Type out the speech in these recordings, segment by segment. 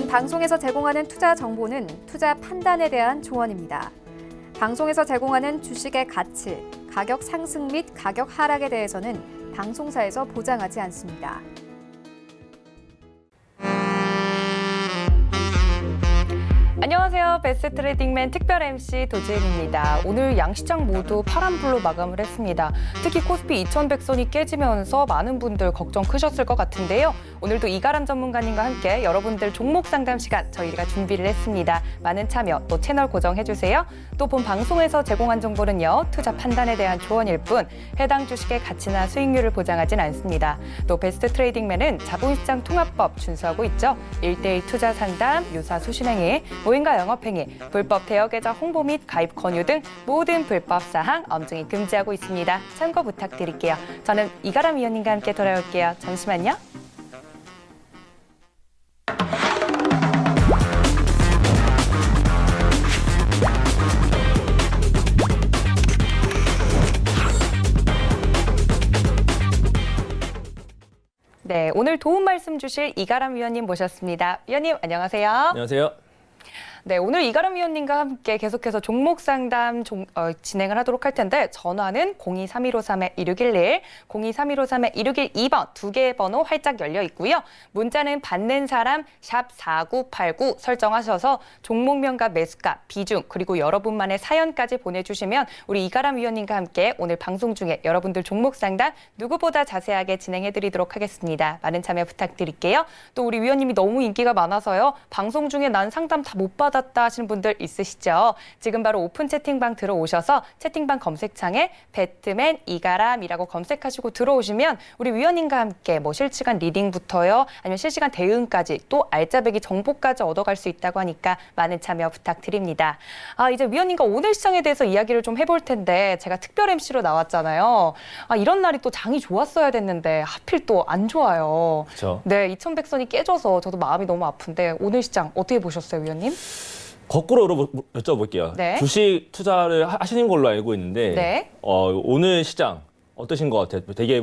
방송에서 제공하는 투자 정보는 투자 판단에 대한 조언입니다. 방송에서 제공하는 주식의 가치, 가격 상승 및 가격 하락에 대해서는 방송사에서 보장하지 않습니다. 안녕하세요. 베스트 트레이딩맨 특별 MC 도지은입니다. 오늘 양시장 모두 파란불로 마감을 했습니다. 특히 코스피 2100선이 깨지면서 많은 분들 걱정 크셨을 것 같은데요. 오늘도 이가람 전문가님과 함께 여러분들 종목 상담 시간 저희가 준비를 했습니다. 많은 참여 또 채널 고정해주세요. 또 본 방송에서 제공한 정보는요. 투자 판단에 대한 조언일 뿐 해당 주식의 가치나 수익률을 보장하진 않습니다. 또 베스트 트레이딩맨은 자본시장 통합법 준수하고 있죠. 1:1 투자 상담, 유사 수신행위, 모임과 영업행위, 불법 대여계좌 홍보 및 가입 권유 등 모든 불법 사항 엄중히 금지하고 있습니다. 참고 부탁드릴게요. 저는 이가람 위원님과 함께 돌아올게요. 잠시만요. 네, 오늘 도움 말씀 주실 이가람 위원님 모셨습니다. 위원님 안녕하세요. 안녕하세요. 네, 오늘 이가람 위원님과 함께 계속해서 종목 상담 진행을 하도록 할 텐데 전화는 023153-1611, 023153-1612번 두 개의 번호 활짝 열려 있고요. 문자는 받는 사람 샵 4989 설정하셔서 종목명과 매수가, 비중 그리고 여러분만의 사연까지 보내주시면 우리 이가람 위원님과 함께 오늘 방송 중에 여러분들 종목 상담 누구보다 자세하게 진행해드리도록 하겠습니다. 많은 참여 부탁드릴게요. 또 우리 위원님이 너무 인기가 많아서요. 방송 중에 난 상담 다 못 받았다 하시는 분들 있으시죠? 지금 바로 오픈 채팅방 들어오셔서 채팅방 검색창에 배트맨 이가람이라고 검색하시고 들어오시면 우리 위원님과 함께 뭐 실시간 리딩부터요. 아니면 실시간 대응까지 또 알짜배기 정보까지 얻어갈 수 있다고 하니까 많은 참여 부탁드립니다. 이제 위원님과 오늘 시장에 대해서 이야기를 좀 해볼 텐데 제가 특별 MC로 나왔잖아요. 이런 날이 또 장이 좋았어야 됐는데 하필 또 안 좋아요. 그렇죠. 네, 2100선이 깨져서 저도 마음이 너무 아픈데 오늘 시장 어떻게 보셨어요, 위원님? 거꾸로 여쭤볼게요. 네. 주식 투자를 하시는 걸로 알고 있는데 네. 오늘 시장 어떠신 것 같아요? 되게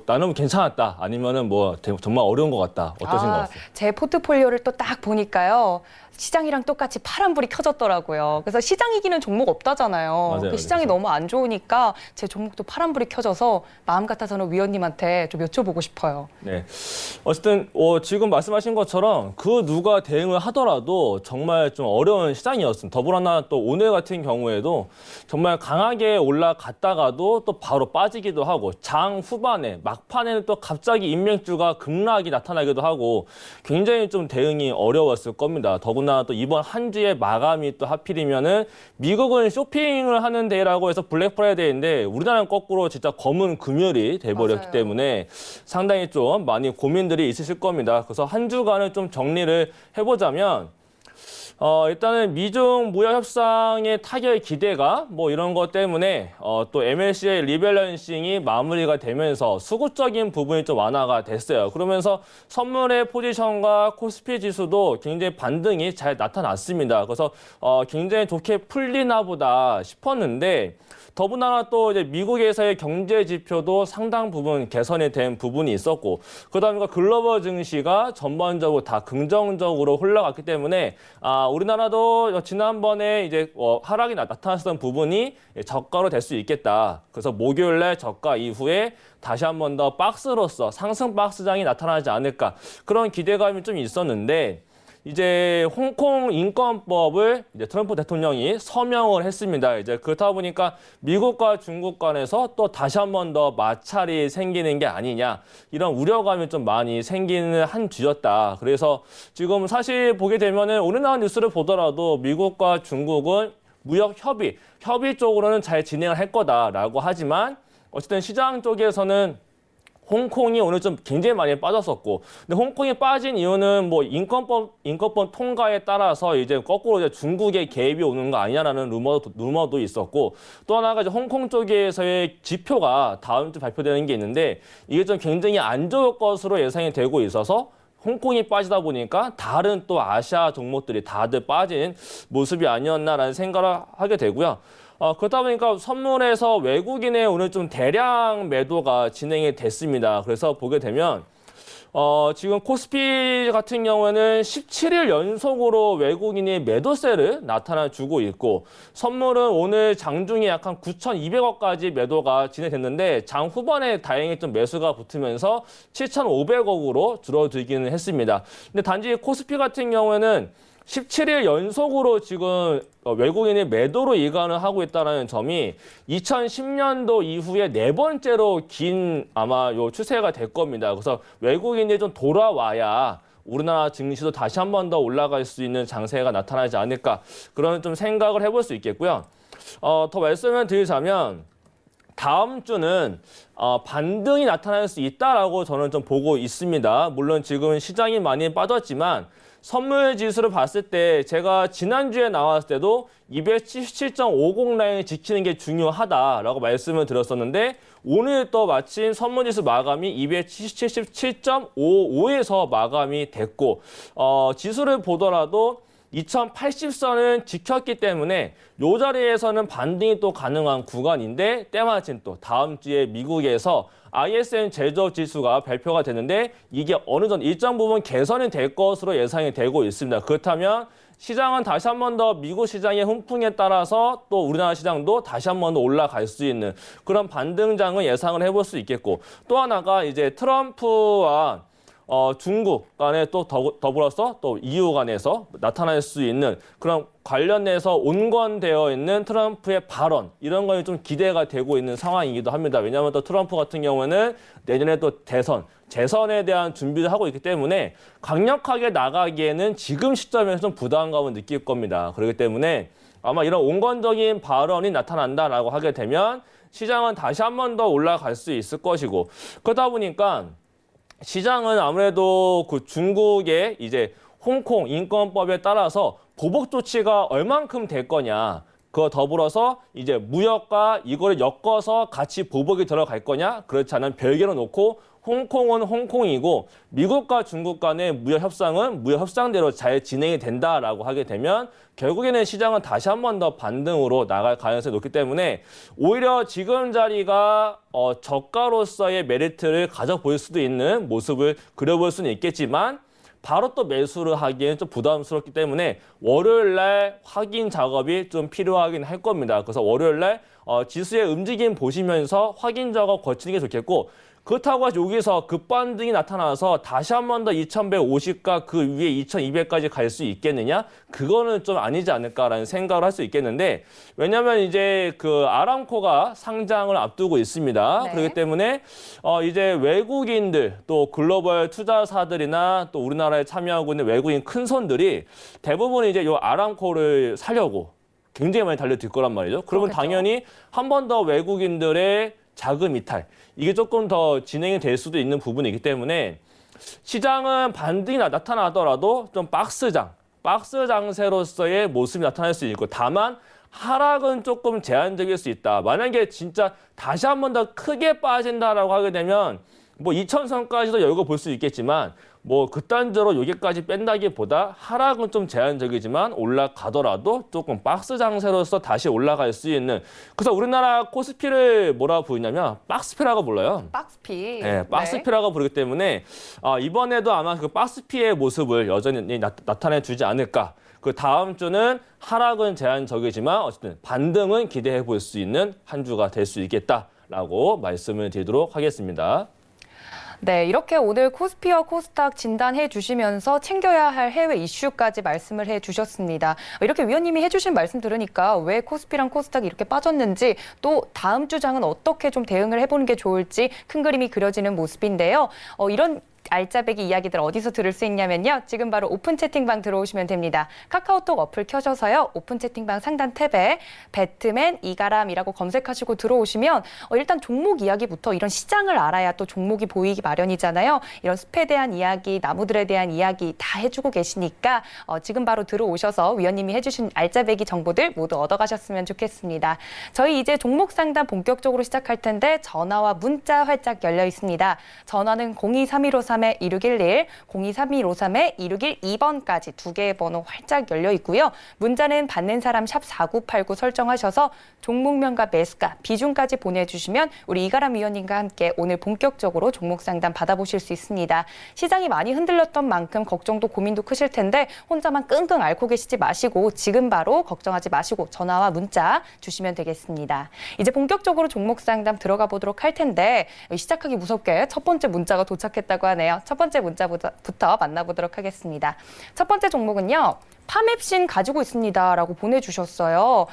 나는 괜찮았다 아니면은 정말 어려운 것 같다 어떠신 것 같아요? 제 포트폴리오를 또 딱 보니까요. 시장이랑 똑같이 파란불이 켜졌더라고요. 그래서 시장 이기는 종목 없다잖아요. 맞아요, 시장이 그렇죠. 너무 안 좋으니까 제 종목도 파란불이 켜져서 마음 같아서는 위원님한테 좀 여쭤보고 싶어요. 네. 어쨌든 지금 말씀하신 것처럼 그 누가 대응을 하더라도 정말 좀 어려운 시장이었습니다. 더불어나 또 오늘 같은 경우에도 정말 강하게 올라갔다가도 또 바로 빠지기도 하고 장 후반에 막판에는 또 갑자기 인맥주가 급락이 나타나기도 하고 굉장히 좀 대응이 어려웠을 겁니다. 더구나 또 이번 한 주의 마감이 또 하필이면은 미국은 쇼핑을 하는 데라고 해서 블랙 프라이데이인데 우리나라는 거꾸로 진짜 검은 금요일이 돼버렸기 맞아요. 때문에 상당히 좀 많이 고민들이 있으실 겁니다. 그래서 한 주간을 좀 정리를 해보자면 일단은 미중 무역 협상의 타결 기대가 이런 것 때문에 또 MLC의 리밸런싱이 마무리가 되면서 수급적인 부분이 좀 완화가 됐어요. 그러면서 선물의 포지션과 코스피 지수도 굉장히 반등이 잘 나타났습니다. 그래서 굉장히 좋게 풀리나 보다 싶었는데 더군다나 또 이제 미국에서의 경제 지표도 상당 부분 개선이 된 부분이 있었고 그다음에 글로벌 증시가 전반적으로 다 긍정적으로 흘러갔기 때문에 우리나라도 지난번에 이제 하락이 나타났던 부분이 저가로 될 수 있겠다. 그래서 목요일날 저가 이후에 다시 한 번 더 박스로서 상승 박스장이 나타나지 않을까 그런 기대감이 좀 있었는데 이제 홍콩 인권법을 이제 트럼프 대통령이 서명을 했습니다. 이제 그렇다 보니까 미국과 중국 간에서 또 다시 한 번 더 마찰이 생기는 게 아니냐 이런 우려감이 좀 많이 생기는 한 주였다. 그래서 지금 사실 보게 되면은 우리나라 뉴스를 보더라도 미국과 중국은 무역 협의 쪽으로는 잘 진행을 할 거다라고 하지만 어쨌든 시장 쪽에서는 홍콩이 오늘 좀 굉장히 많이 빠졌었고, 근데 홍콩이 빠진 이유는 인권법 통과에 따라서 이제 거꾸로 이제 중국의 개입이 오는 거 아니냐라는 루머도 있었고, 또 하나가 이제 홍콩 쪽에서의 지표가 다음 주 발표되는 게 있는데, 이게 좀 굉장히 안 좋을 것으로 예상이 되고 있어서 홍콩이 빠지다 보니까 다른 또 아시아 종목들이 다들 빠진 모습이 아니었나라는 생각을 하게 되고요. 그렇다 보니까 선물에서 외국인의 오늘 좀 대량 매도가 진행이 됐습니다. 그래서 보게 되면 지금 코스피 같은 경우에는 17일 연속으로 외국인이 매도세를 나타나주고 있고 선물은 오늘 장중에 약 한 9,200억까지 매도가 진행됐는데 장 후반에 다행히 좀 매수가 붙으면서 7,500억으로 줄어들기는 했습니다. 근데 단지 코스피 같은 경우에는 17일 연속으로 지금 외국인이 매도로 이관을 하고 있다는 점이 2010년도 이후에 네 번째로 긴 아마 요 추세가 될 겁니다. 그래서 외국인이 좀 돌아와야 우리나라 증시도 다시 한 번 더 올라갈 수 있는 장세가 나타나지 않을까 그런 좀 생각을 해볼 수 있겠고요. 더 말씀을 드리자면 다음 주는 반등이 나타날 수 있다라고 저는 좀 보고 있습니다. 물론 지금 시장이 많이 빠졌지만 선물 지수를 봤을 때 제가 지난주에 나왔을 때도 277.50 라인을 지키는 게 중요하다라고 말씀을 드렸었는데 오늘 또 마침 선물 지수 마감이 277.55에서 마감이 됐고 지수를 보더라도 2080선은 지켰기 때문에 이 자리에서는 반등이 또 가능한 구간인데 때마침 또 다음 주에 미국에서 ISM 제조업 지수가 발표가 되는데 이게 어느 정도 일정 부분 개선이 될 것으로 예상이 되고 있습니다. 그렇다면 시장은 다시 한 번 더 미국 시장의 훈풍에 따라서 또 우리나라 시장도 다시 한 번 더 올라갈 수 있는 그런 반등장을 예상을 해볼 수 있겠고 또 하나가 이제 트럼프와 중국 간에 또 더불어서 또 EU 간에서 나타날 수 있는 그런 관련해서 온건되어 있는 트럼프의 발언 이런 거에 좀 기대가 되고 있는 상황이기도 합니다. 왜냐하면 또 트럼프 같은 경우에는 내년에 또 재선에 대한 준비를 하고 있기 때문에 강력하게 나가기에는 지금 시점에서 좀 부담감을 느낄 겁니다. 그렇기 때문에 아마 이런 온건적인 발언이 나타난다라고 하게 되면 시장은 다시 한 번 더 올라갈 수 있을 것이고 그러다 보니까 시장은 아무래도 그 중국의 이제 홍콩 인권법에 따라서 보복 조치가 얼만큼 될 거냐. 그거 더불어서 이제 무역과 이거를 엮어서 같이 보복이 들어갈 거냐. 그렇지 않으면 별개로 놓고 홍콩은 홍콩이고 미국과 중국 간의 무역 협상은 무역 협상대로 잘 진행이 된다라고 하게 되면 결국에는 시장은 다시 한 번 더 반등으로 나갈 가능성이 높기 때문에 오히려 지금 자리가 저가로서의 메리트를 가져 보일 수도 있는 모습을 그려볼 수는 있겠지만 바로 또 매수를 하기에는 좀 부담스럽기 때문에 월요일 날 확인 작업이 좀 필요하긴 할 겁니다. 그래서 월요일 날 지수의 움직임 보시면서 확인 작업 거치는 게 좋겠고 그렇다고 해서 여기서 급반등이 나타나서 다시 한 번 더 2150과 그 위에 2200까지 갈 수 있겠느냐? 그거는 좀 아니지 않을까라는 생각을 할 수 있겠는데 왜냐하면 이제 그 아람코가 상장을 앞두고 있습니다. 네. 그렇기 때문에 이제 외국인들 또 글로벌 투자사들이나 또 우리나라에 참여하고 있는 외국인 큰 손들이 대부분 이제 요 아람코를 사려고 굉장히 많이 달려들 거란 말이죠. 그러면 그렇겠죠. 당연히 한 번 더 외국인들의 자금 이탈 이게 조금 더 진행이 될 수도 있는 부분이기 때문에 시장은 반등이 나타나더라도 좀 박스 장세로서의 모습이 나타날 수 있고 다만 하락은 조금 제한적일 수 있다. 만약에 진짜 다시 한 번 더 크게 빠진다라고 하게 되면 뭐 2000선까지도 여유가 볼 수 있겠지만 뭐 극단적으로 여기까지 뺀다기보다 하락은 좀 제한적이지만 올라가더라도 조금 박스 장세로서 다시 올라갈 수 있는 그래서 우리나라 코스피를 뭐라 부르냐면 박스피라고 불러요. 박스피. 네, 박스피라고 부르기 때문에 이번에도 아마 그 박스피의 모습을 여전히 나타내 주지 않을까. 그 다음 주는 하락은 제한적이지만 어쨌든 반등은 기대해 볼 수 있는 한 주가 될 수 있겠다라고 말씀을 드리도록 하겠습니다. 네, 이렇게 오늘 코스피와 코스닥 진단해 주시면서 챙겨야 할 해외 이슈까지 말씀을 해 주셨습니다. 이렇게 위원님이 해주신 말씀 들으니까 왜 코스피랑 코스닥이 이렇게 빠졌는지 또 다음 주 장은 어떻게 좀 대응을 해보는 게 좋을지 큰 그림이 그려지는 모습인데요. 이런 알짜배기 이야기들 어디서 들을 수 있냐면요. 지금 바로 오픈 채팅방 들어오시면 됩니다. 카카오톡 어플 켜셔서요. 오픈 채팅방 상단 탭에 배트맨 이가람이라고 검색하시고 들어오시면 일단 종목 이야기부터 이런 시장을 알아야 또 종목이 보이기 마련이잖아요. 이런 숲에 대한 이야기, 나무들에 대한 이야기 다 해주고 계시니까 지금 바로 들어오셔서 위원님이 해주신 알짜배기 정보들 모두 얻어가셨으면 좋겠습니다. 저희 이제 종목 상담 본격적으로 시작할 텐데 전화와 문자 활짝 열려 있습니다. 전화는 023153 023253-2611, 023153-2612번까지 두 개의 번호 활짝 열려 있고요. 문자는 받는 사람 샵 4989 설정하셔서 종목명과 매수가, 비중까지 보내주시면 우리 이가람 위원님과 함께 오늘 본격적으로 종목 상담 받아보실 수 있습니다. 시장이 많이 흔들렸던 만큼 걱정도 고민도 크실 텐데 혼자만 끙끙 앓고 계시지 마시고 지금 바로 걱정하지 마시고 전화와 문자 주시면 되겠습니다. 이제 본격적으로 종목 상담 들어가 보도록 할 텐데 시작하기 무섭게 첫 번째 문자가 도착했다고 하네요. 첫 번째 문자부터 만나보도록 하겠습니다. 첫 번째 종목은요. 파맵신 가지고 있습니다라고 보내주셨어요.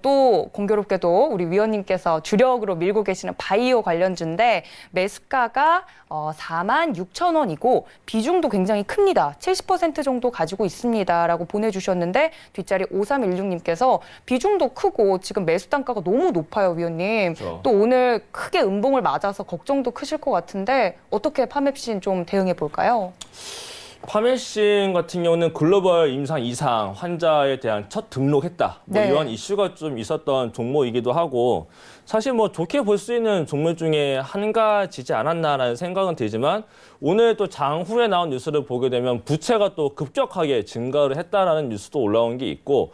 또 공교롭게도 우리 위원님께서 주력으로 밀고 계시는 바이오 관련주인데 매수가가 46,000원이고 비중도 굉장히 큽니다. 70% 정도 가지고 있습니다라고 보내주셨는데 뒷자리 5316님께서 비중도 크고 지금 매수 단가가 너무 높아요, 위원님. 그렇죠. 또 오늘 크게 음봉을 맞아서 걱정도 크실 것 같은데 어떻게 파맵신 좀 대응해 볼까요? 파메신 같은 경우는 글로벌 임상 이상 환자에 대한 첫 등록했다. 뭐 네. 이런 이슈가 좀 있었던 종목이기도 하고 사실 뭐 좋게 볼 수 있는 종목 중에 한 가지지 않았나라는 생각은 들지만 오늘 또 장후에 나온 뉴스를 보게 되면 부채가 또 급격하게 증가를 했다라는 뉴스도 올라온 게 있고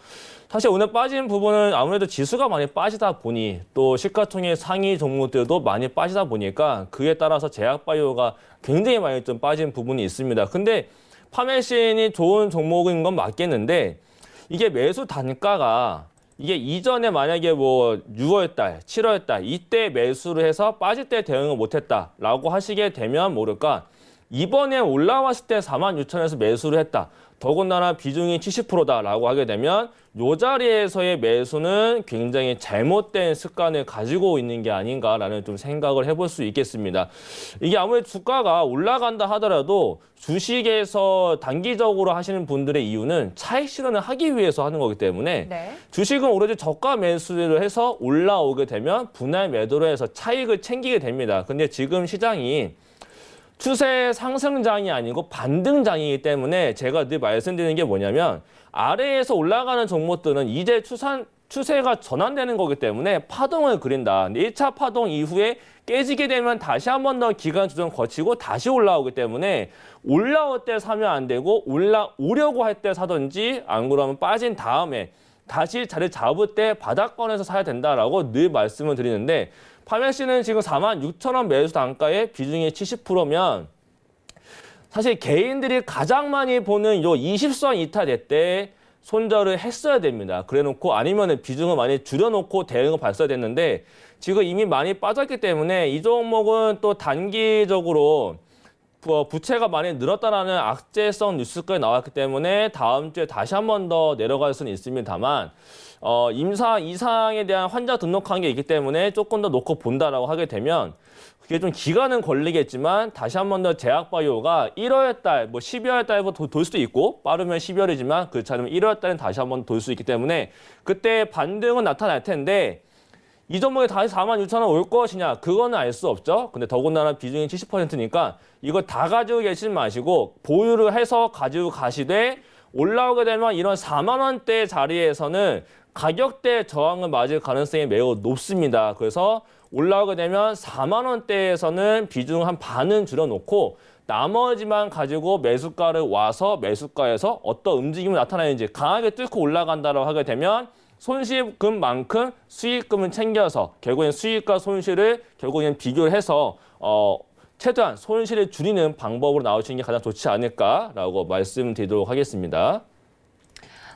사실 오늘 빠진 부분은 아무래도 지수가 많이 빠지다 보니 또 시가총액 상위 종목들도 많이 빠지다 보니까 그에 따라서 제약바이오가 굉장히 많이 좀 빠진 부분이 있습니다. 근데 파메신이 좋은 종목인 건 맞겠는데 이게 매수 단가가 이게 이전에 만약에 뭐 6월 달, 7월 달 이때 매수를 해서 빠질 때 대응을 못했다라고 하시게 되면 모를까 이번에 올라왔을 때 46,000원에서 매수를 했다. 더군다나 비중이 70%다라고 하게 되면 이 자리에서의 매수는 굉장히 잘못된 습관을 가지고 있는 게 아닌가라는 좀 생각을 해볼 수 있겠습니다. 이게 아무래도 주가가 올라간다 하더라도 주식에서 단기적으로 하시는 분들의 이유는 차익 실현을 하기 위해서 하는 거기 때문에 네. 주식은 오로지 저가 매수를 해서 올라오게 되면 분할 매도를 해서 차익을 챙기게 됩니다. 근데 지금 시장이 추세 상승장이 아니고 반등장이기 때문에 제가 늘 말씀드리는 게 뭐냐면 아래에서 올라가는 종목들은 이제 추세가 전환되는 거기 때문에 파동을 그린다. 1차 파동 이후에 깨지게 되면 다시 한 번 더 기간 조정 거치고 다시 올라오기 때문에 올라올 때 사면 안 되고 올라오려고 할 때 사든지 안 그러면 빠진 다음에 다시 자리 잡을 때 바닥권에서 사야 된다라고 늘 말씀을 드리는데 파메신은 지금 46,000원 매수 단가에 비중이 70%면 사실 개인들이 가장 많이 보는 요 20선 이탈될 때 손절을 했어야 됩니다. 그래놓고 아니면은 비중을 많이 줄여놓고 대응을 봤어야 됐는데 지금 이미 많이 빠졌기 때문에 이 종목은 또 단기적으로 부채가 많이 늘었다라는 악재성 뉴스까지 나왔기 때문에 다음 주에 다시 한 번 더 내려갈 수는 있습니다만 임상 이상에 대한 환자 등록한 게 있기 때문에 조금 더 놓고 본다라고 하게 되면 그게 좀 기간은 걸리겠지만 다시 한 번 더 제약바이오가 1월 달, 뭐 12월 달부터 돌 수도 있고 빠르면 12월이지만 그렇지 않으면 1월 달엔 다시 한 번 돌 수 있기 때문에 그때 반등은 나타날 텐데 이 종목이 다시 46,000원 올 것이냐 그거는 알 수 없죠. 근데 더군다나 비중이 70%니까 이거 다 가지고 계시지 마시고 보유를 해서 가지고 가시되 올라오게 되면 이런 4만 원대 자리에서는 가격대 저항을 맞을 가능성이 매우 높습니다. 그래서 올라오게 되면 4만 원대에서는 비중 한 반은 줄여놓고 나머지만 가지고 매수가를 와서 매수가에서 어떤 움직임이 나타나는지 강하게 뚫고 올라간다고 하게 되면 손실금만큼 수익금을 챙겨서 결국엔 수익과 손실을 결국엔 비교를 해서 최대한 손실을 줄이는 방법으로 나오시는 게 가장 좋지 않을까라고 말씀드리도록 하겠습니다.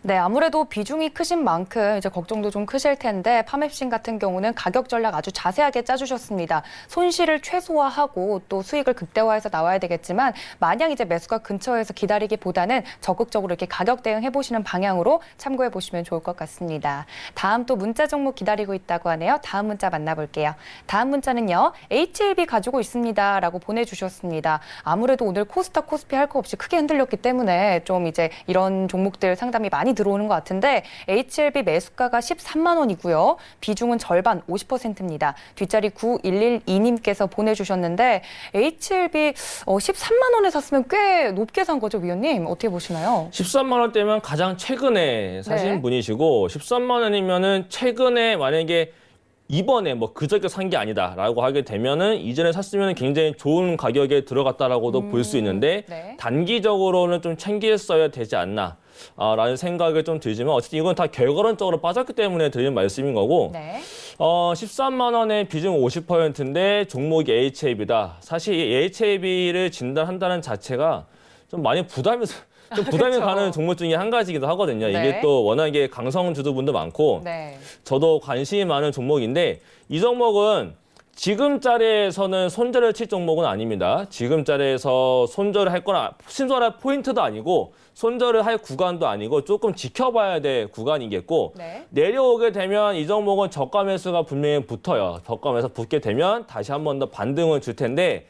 네, 아무래도 비중이 크신 만큼 이제 걱정도 좀 크실 텐데 파맵신 같은 경우는 가격 전략 아주 자세하게 짜주셨습니다. 손실을 최소화하고 또 수익을 극대화해서 나와야 되겠지만 마냥 이제 매수가 근처에서 기다리기보다는 적극적으로 이렇게 가격 대응해 보시는 방향으로 참고해 보시면 좋을 것 같습니다. 다음 또 문자 종목 기다리고 있다고 하네요. 다음 문자 만나볼게요. 다음 문자는요. HLB 가지고 있습니다라고 보내주셨습니다. 아무래도 오늘 코스닥 코스피 할 거 없이 크게 흔들렸기 때문에 좀 이제 이런 종목들 상담이 많이 들어오는 것 같은데 HLB 매수가가 13만 원이고요. 비중은 절반 50%입니다. 뒷자리 9112님께서 보내주셨는데 HLB 13만 원에 샀으면 꽤 높게 산 거죠, 위원님? 어떻게 보시나요? 13만 원대면 가장 최근에 사신 네. 분이시고 13만 원이면은 최근에 만약에 이번에 뭐 그저께 산 게 아니다라고 하게 되면은 이전에 샀으면 굉장히 좋은 가격에 들어갔다라고도 볼 수 있는데 네. 단기적으로는 좀 챙겼어야 되지 않나. 라는 생각이 좀 들지만 어쨌든 이건 다 결과론적으로 빠졌기 때문에 드리는 말씀인 거고 네. 13만 원의 비중 50%인데 종목이 HAB다. 사실 이 HAB를 진단한다는 자체가 좀 많이 부담이 그렇죠. 가는 종목 중에 한 가지이기도 하거든요. 네. 이게 또 워낙에 강성 주주분도 많고 네. 저도 관심이 많은 종목인데 이 종목은 지금 자리에서는 손절을 칠 종목은 아닙니다. 지금 자리에서 손절을 할 거나 손절할 포인트도 아니고 손절을 할 구간도 아니고 조금 지켜봐야 될 구간이겠고 네. 내려오게 되면 이 종목은 저가 매수가 분명히 붙어요. 저가 매수 붙게 되면 다시 한 번 더 반등을 줄 텐데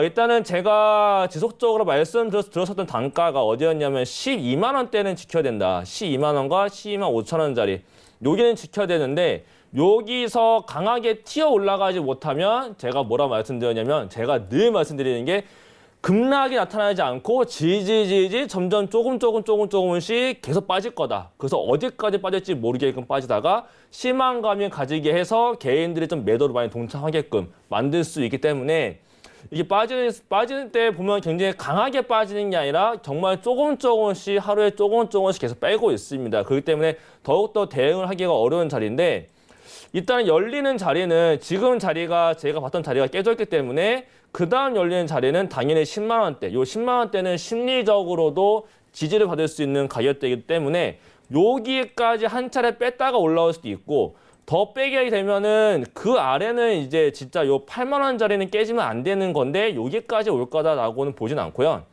일단은 제가 지속적으로 말씀드렸었던 단가가 어디였냐면 12만 원대는 지켜야 된다. 12만 원과 12만 5천 원짜리. 여기는 지켜야 되는데 여기서 강하게 튀어 올라가지 못하면 제가 뭐라 말씀드렸냐면 제가 늘 말씀드리는 게 급락이 나타나지 않고 질질질질 점점 조금씩 계속 빠질 거다. 그래서 어디까지 빠질지 모르게끔 빠지다가 실망감이 가지게 해서 개인들이 좀 매도를 많이 동참하게끔 만들 수 있기 때문에 이게 빠지는 때 보면 굉장히 강하게 빠지는 게 아니라 정말 조금씩 하루에 조금씩 계속 빼고 있습니다. 그렇기 때문에 더욱더 대응을 하기가 어려운 자리인데 일단 열리는 자리는 지금 자리가 제가 봤던 자리가 깨졌기 때문에 그 다음 열리는 자리는 당연히 10만 원대. 요 10만 원대는 심리적으로도 지지를 받을 수 있는 가격대이기 때문에 여기까지 한 차례 뺐다가 올라올 수도 있고 더 빼게 되면은 그 아래는 이제 진짜 요 8만 원짜리는 깨지면 안 되는 건데 여기까지 올 거다라고는 보진 않고요.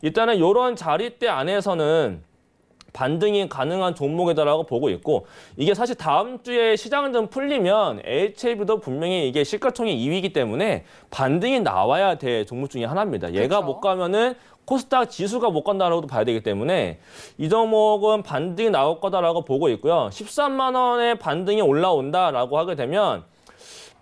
일단은 요런 자리대 안에서는 반등이 가능한 종목이다라고 보고 있고 이게 사실 다음 주에 시장 좀 풀리면 HAB도 분명히 이게 시가총액 2위이기 때문에 반등이 나와야 될 종목 중에 하나입니다. 얘가 그렇죠. 못 가면은 코스닥 지수가 못 간다라고도 봐야 되기 때문에 이 종목은 반등이 나올 거다라고 보고 있고요. 13만 원의 반등이 올라온다라고 하게 되면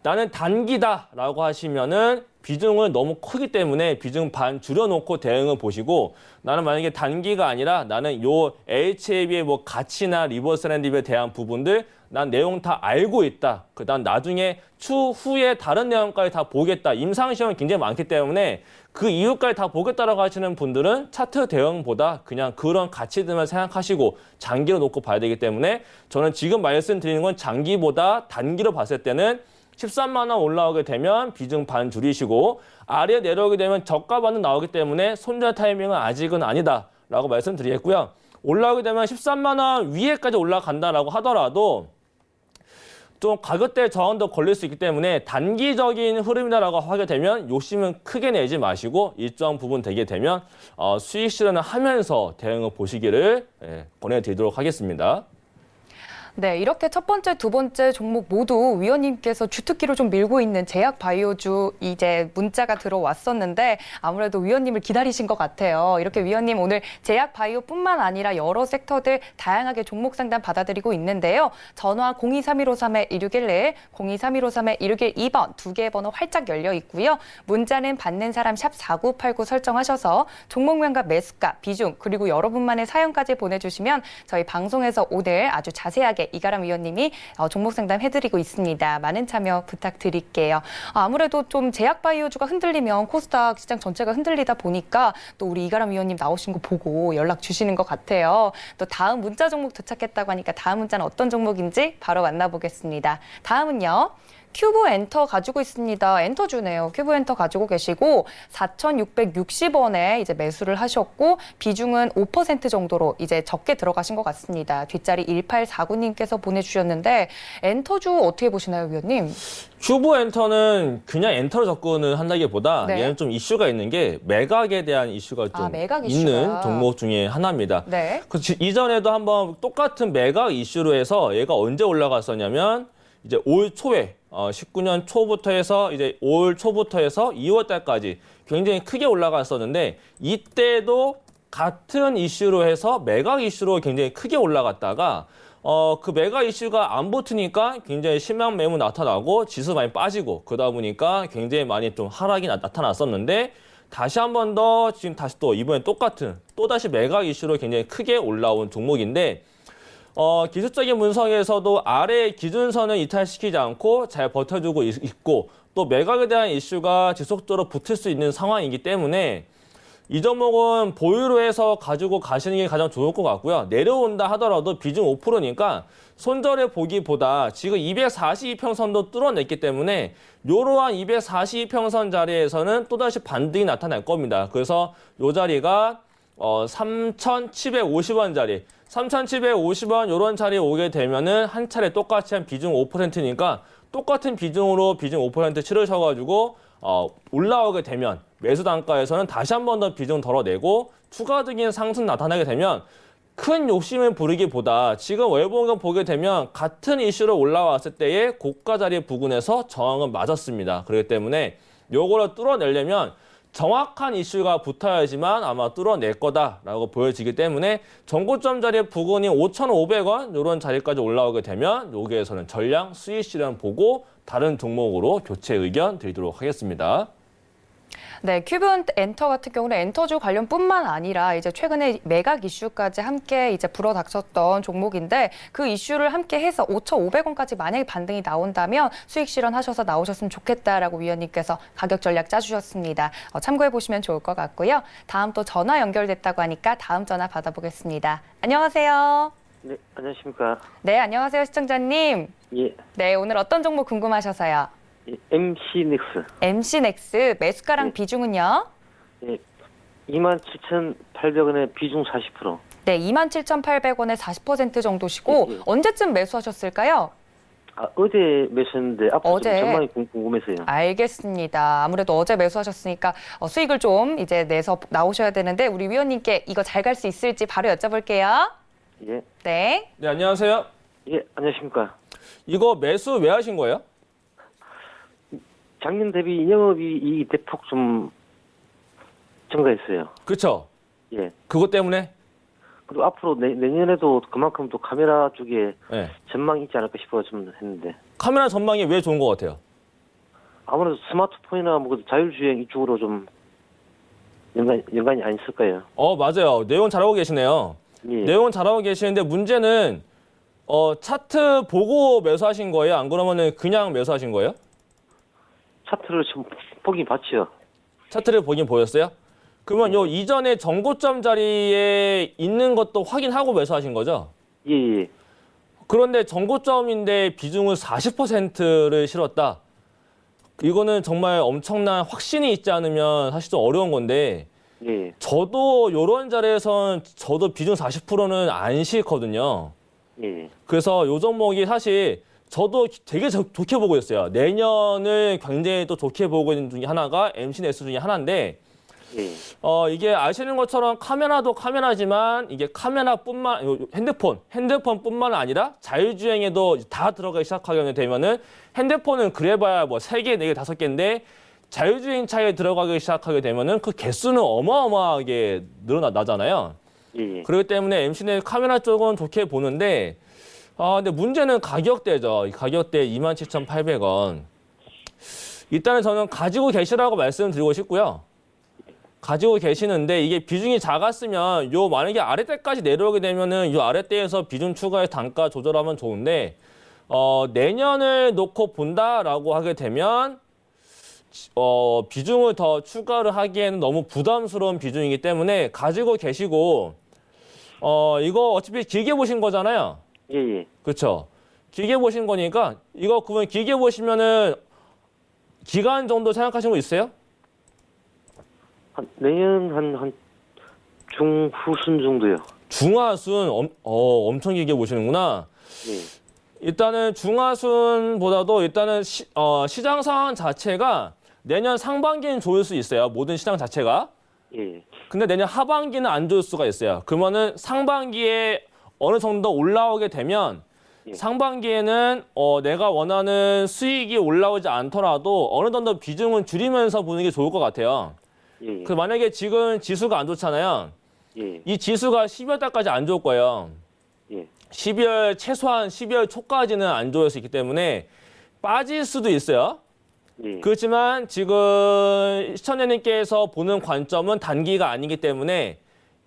나는 단기다라고 하시면은 비중은 너무 크기 때문에 비중 반 줄여놓고 대응을 보시고 나는 만약에 단기가 아니라 나는 요 HAB의 뭐 가치나 리버스 랜딩에 대한 부분들 난 내용 다 알고 있다. 그다음 나중에 추후에 다른 내용까지 다 보겠다. 임상시험이 굉장히 많기 때문에 그 이후까지 다 보겠다라고 하시는 분들은 차트 대응보다 그냥 그런 가치들만 생각하시고 장기로 놓고 봐야 되기 때문에 저는 지금 말씀드리는 건 장기보다 단기로 봤을 때는 13만 원 올라오게 되면 비중 반 줄이시고 아래 내려오게 되면 저가 반응 나오기 때문에 손절 타이밍은 아직은 아니다라고 말씀드리겠고요. 올라오게 되면 13만 원 위에까지 올라간다라고 하더라도 좀 가격대 저항도 걸릴 수 있기 때문에 단기적인 흐름이다라고 하게 되면 욕심은 크게 내지 마시고 일정 부분 되게 되면 수익 실현을 하면서 대응을 보시기를 권해드리도록 하겠습니다. 네, 이렇게 첫 번째, 두 번째 종목 모두 위원님께서 주특기로 좀 밀고 있는 제약 바이오주 이제 문자가 들어왔었는데 아무래도 위원님을 기다리신 것 같아요. 이렇게 위원님 오늘 제약 바이오뿐만 아니라 여러 섹터들 다양하게 종목 상담 받아드리고 있는데요. 전화 023153-1611, 023153-1612번 두 개의 번호 활짝 열려 있고요. 문자는 받는 사람 샵 4989 설정하셔서 종목명과 매수가, 비중 그리고 여러분만의 사연까지 보내주시면 저희 방송에서 오늘 아주 자세하게 이가람 위원님이 종목 상담 해드리고 있습니다. 많은 참여 부탁드릴게요. 아무래도 좀 제약 바이오주가 흔들리면 코스닥 시장 전체가 흔들리다 보니까 또 우리 이가람 위원님 나오신 거 보고 연락 주시는 것 같아요. 또 다음 문자 종목 도착했다고 하니까 다음 문자는 어떤 종목인지 바로 만나보겠습니다. 다음은요. 큐브 엔터 가지고 있습니다. 엔터주네요. 큐브 엔터 가지고 계시고 4,660원에 이제 매수를 하셨고 비중은 5% 정도로 이제 적게 들어가신 것 같습니다. 뒷자리 1849님께서 보내주셨는데 엔터주 어떻게 보시나요, 위원님? 큐브 엔터는 그냥 엔터로 접근을 한다기보다 네. 얘는 좀 이슈가 있는 게 매각에 대한 이슈가 좀 매각 있는 이슈가. 종목 중에 하나입니다. 네. 이전에도 한번 똑같은 매각 이슈로 해서 얘가 언제 올라갔었냐면 이제 올 초에 19년 초부터 해서 이제 올 초부터 해서 2월 달까지 굉장히 크게 올라갔었는데 이때도 같은 이슈로 해서 매각 이슈로 굉장히 크게 올라갔다가 그 매각 이슈가 안 붙으니까 굉장히 심한 매물 나타나고 지수 많이 빠지고 그러다 보니까 굉장히 많이 좀 하락이 나타났었는데 다시 한 번 더 지금 다시 또 이번에 똑같은 또다시 매각 이슈로 굉장히 크게 올라온 종목인데 기술적인 분석에서도 아래 기준선을 이탈시키지 않고 잘 버텨주고 있고 또 매각에 대한 이슈가 지속적으로 붙을 수 있는 상황이기 때문에 이 종목은 보유로 해서 가지고 가시는 게 가장 좋을 것 같고요. 내려온다 하더라도 비중 5%니까 손절해 보기보다 지금 242평선도 뚫어냈기 때문에 이러한 242평선 자리에서는 또다시 반등이 나타날 겁니다. 그래서 이 자리가 3,750원 자리, 3,750원 이런 자리에 오게 되면은 한 차례 똑같이 한 비중 5%니까 똑같은 비중으로 비중 5% 치르셔가지고 올라오게 되면 매수 단가에서는 다시 한 번 더 비중 덜어내고 추가적인 상승 나타나게 되면 큰 욕심을 부리기보다 지금 외봉을 보게 되면 같은 이슈로 올라왔을 때의 고가 자리 부근에서 저항은 맞았습니다. 그렇기 때문에 요거를 뚫어내려면 정확한 이슈가 붙어야지만 아마 뚫어낼 거다라고 보여지기 때문에 정고점 자리 부근이 5,500원 이런 자리까지 올라오게 되면 여기에서는 전량 수익 실현 보고 다른 종목으로 교체 의견 드리도록 하겠습니다. 네, 큐브 엔터 같은 경우는 엔터주 관련뿐만 아니라 이제 최근에 매각 이슈까지 함께 이제 불어닥쳤던 종목인데 그 이슈를 함께 해서 5,500원까지 만약에 반등이 나온다면 수익 실현하셔서 나오셨으면 좋겠다라고 위원님께서 가격 전략 짜주셨습니다. 참고해 보시면 좋을 것 같고요. 다음 또 전화 연결됐다고 하니까 다음 전화 받아보겠습니다. 안녕하세요. 네, 안녕하십니까. 네, 안녕하세요, 시청자님. 예, 네, 오늘 어떤 종목 궁금하셔서요? 예, MC넥스. MC넥스 매수가랑 네. 비중은요? 예, 27,800원에 비중 40%. 네, 27,800원에 40% 정도시고 예, 예. 언제쯤 매수하셨을까요? 어제 매수했는데 앞으로 어제? 좀 전망이 궁금해서요. 알겠습니다. 아무래도 어제 매수하셨으니까 수익을 좀 이제 내서 나오셔야 되는데 우리 위원님께 이거 잘 갈 수 있을지 바로 여쭤볼게요. 예, 네. 네, 안녕하세요. 예, 안녕하십니까. 이거 매수 왜 하신 거예요? 작년 대비 영업이익이 대폭 좀 증가했어요. 그렇죠? 예, 그것 때문에? 그리고 앞으로 내년에도 그만큼 또 카메라 쪽에 네. 전망이 있지 않을까 싶어 좀 했는데 카메라 전망이 왜 좋은 것 같아요? 아무래도 스마트폰이나 뭐 자율주행 이쪽으로 좀 연관이 안 있을까요? 맞아요. 내용 잘하고 계시네요. 예, 내용 잘하고 계시는데 문제는 차트 보고 매수하신 거예요? 안 그러면은 그냥 매수하신 거예요? 차트를 좀 보긴 봤죠. 차트를 보긴 보였어요? 그러면 요 이전에 정고점 자리에 있는 것도 확인하고 매수하신 거죠? 예, 예. 그런데 정고점인데 비중을 40%를 실었다. 이거는 정말 엄청난 확신이 있지 않으면 사실 좀 어려운 건데 예, 저도 요런 자리에선 저도 비중 40%는 안 싫거든요. 예, 그래서 요 종목이 사실 저도 되게 좋게 보고 있어요. 내년을 굉장히 또 좋게 보고 있는 중에 하나가 MC넥스 중에 하나인데 예, 이게 아시는 것처럼 카메라도 카메라지만 이게 핸드폰뿐만 아니라 자율주행에도 다 들어가기 시작하게 되면은 핸드폰은 그래봐야 뭐 3개, 4개, 5개인데 자율주행 차에 들어가기 시작하게 되면은 그 개수는 어마어마하게 늘어나잖아요. 예, 그렇기 때문에 MC는 카메라 쪽은 좋게 보는데 근데 문제는 가격대죠. 이 가격대 27,800원. 일단은 저는 가지고 계시라고 말씀드리고 싶고요. 가지고 계시는데 이게 비중이 작았으면 요 만약에 아래대까지 내려오게 되면은 요 아래대에서 비중 추가해 단가 조절하면 좋은데 내년을 놓고 본다라고 하게 되면 비중을 더 추가를 하기에는 너무 부담스러운 비중이기 때문에 가지고 계시고 이거 어차피 길게 보신 거잖아요. 예, 예. 그렇죠. 길게 보신 거니까 이거 그러면 길게 보시면은 기간 정도 생각하신 거 있어요? 내년 한 중후순 정도요. 중하순 엄청 길게 보시는구나. 예, 일단은 중하순보다도 일단은 시장 상황 자체가 내년 상반기는 좋을 수 있어요. 모든 시장 자체가. 예, 근데 내년 하반기는 안 좋을 수가 있어요. 그러면은 상반기에 어느 정도 올라오게 되면 예. 상반기에는 내가 원하는 수익이 올라오지 않더라도 어느 정도 비중은 줄이면서 보는 게 좋을 것 같아요. 예, 그 만약에 지금 지수가 안 좋잖아요. 예, 이 지수가 12월 달까지 안 좋을 거예요. 예, 최소한 12월 초까지는 안 좋을 수 있기 때문에 빠질 수도 있어요. 예, 그렇지만 지금 시청자님께서 보는 관점은 단기가 아니기 때문에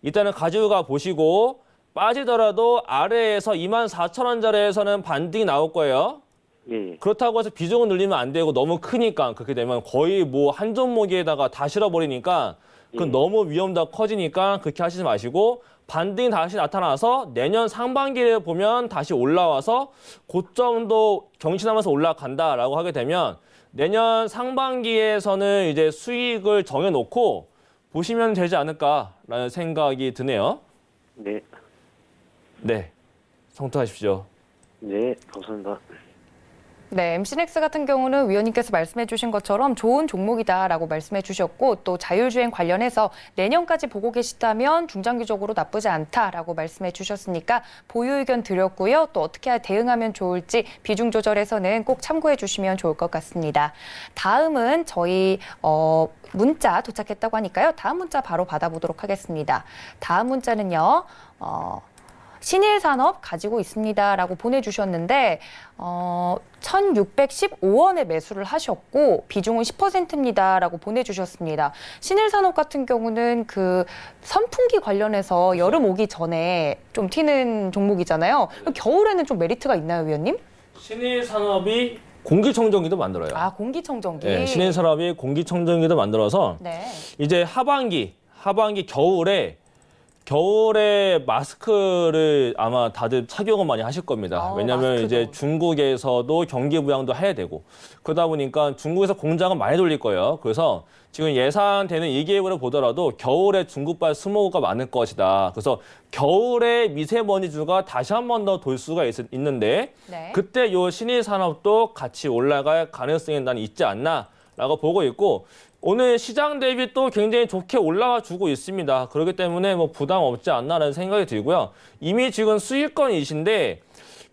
일단은 가지고 가 보시고 빠지더라도 아래에서 24,000원짜리에서는 반등이 나올 거예요. 예. 그렇다고 해서 비중을 늘리면 안 되고 너무 크니까 그렇게 되면 거의 뭐 한 종목에다가 다 실어버리니까 그건 예. 너무 위험도가 커지니까 그렇게 하시지 마시고 반등이 다시 나타나서 내년 상반기를 보면 다시 올라와서 고점도 경신하면서 올라간다라고 하게 되면 내년 상반기에서는 이제 수익을 정해놓고 보시면 되지 않을까라는 생각이 드네요. 네. 네, 성투하십시오. 네. 감사합니다. 네, MC넥스 같은 경우는 위원님께서 말씀해 주신 것처럼 좋은 종목이다라고 말씀해 주셨고 또 자율주행 관련해서 내년까지 보고 계시다면 중장기적으로 나쁘지 않다라고 말씀해 주셨으니까 보유 의견 드렸고요. 또 어떻게 대응하면 좋을지 비중 조절해서는 꼭 참고해 주시면 좋을 것 같습니다. 다음은 저희 문자 도착했다고 하니까요. 다음 문자 바로 받아보도록 하겠습니다. 다음 문자는요. 신일산업 가지고 있습니다라고 보내주셨는데 1,615원에 매수를 하셨고 비중은 10%입니다라고 보내주셨습니다. 신일산업 같은 경우는 그 선풍기 관련해서 여름 오기 전에 좀 튀는 종목이잖아요. 겨울에는 좀 메리트가 있나요, 위원님? 신일산업이 공기청정기도 만들어요. 아, 공기청정기. 네, 신일산업이 공기청정기도 만들어서 네. 이제 하반기 겨울에 마스크를 아마 다들 착용을 많이 하실 겁니다. 왜냐하면 마스크도. 이제 중국에서도 경기 부양도 해야 되고 그러다 보니까 중국에서 공장을 많이 돌릴 거예요. 그래서 지금 예상되는 2개월을 보더라도 겨울에 중국발 스모그가 많을 것이다. 그래서 겨울에 미세먼지주가 다시 한 번 더 돌 수가 있는데 네. 그때 요 신일산업도 같이 올라갈 가능성이 난 있지 않나라고 보고 있고 오늘 시장 대비 또 굉장히 좋게 올라와 주고 있습니다. 그렇기 때문에 뭐 부담 없지 않나라는 생각이 들고요. 이미 지금 수익권이신데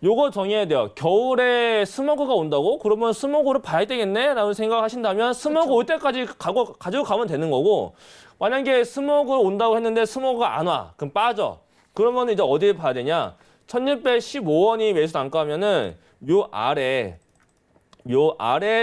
요거 정해야 돼요. 겨울에 스모그가 온다고? 그러면 스모그를 봐야 되겠네? 라는 생각하신다면 스모그 올 때까지 가지고 가면 되는 거고 만약에 스모그 온다고 했는데 스모그가 안 와. 그럼 빠져. 그러면 이제 어디에 봐야 되냐? 1,615원이 매수 단가면은 요 아래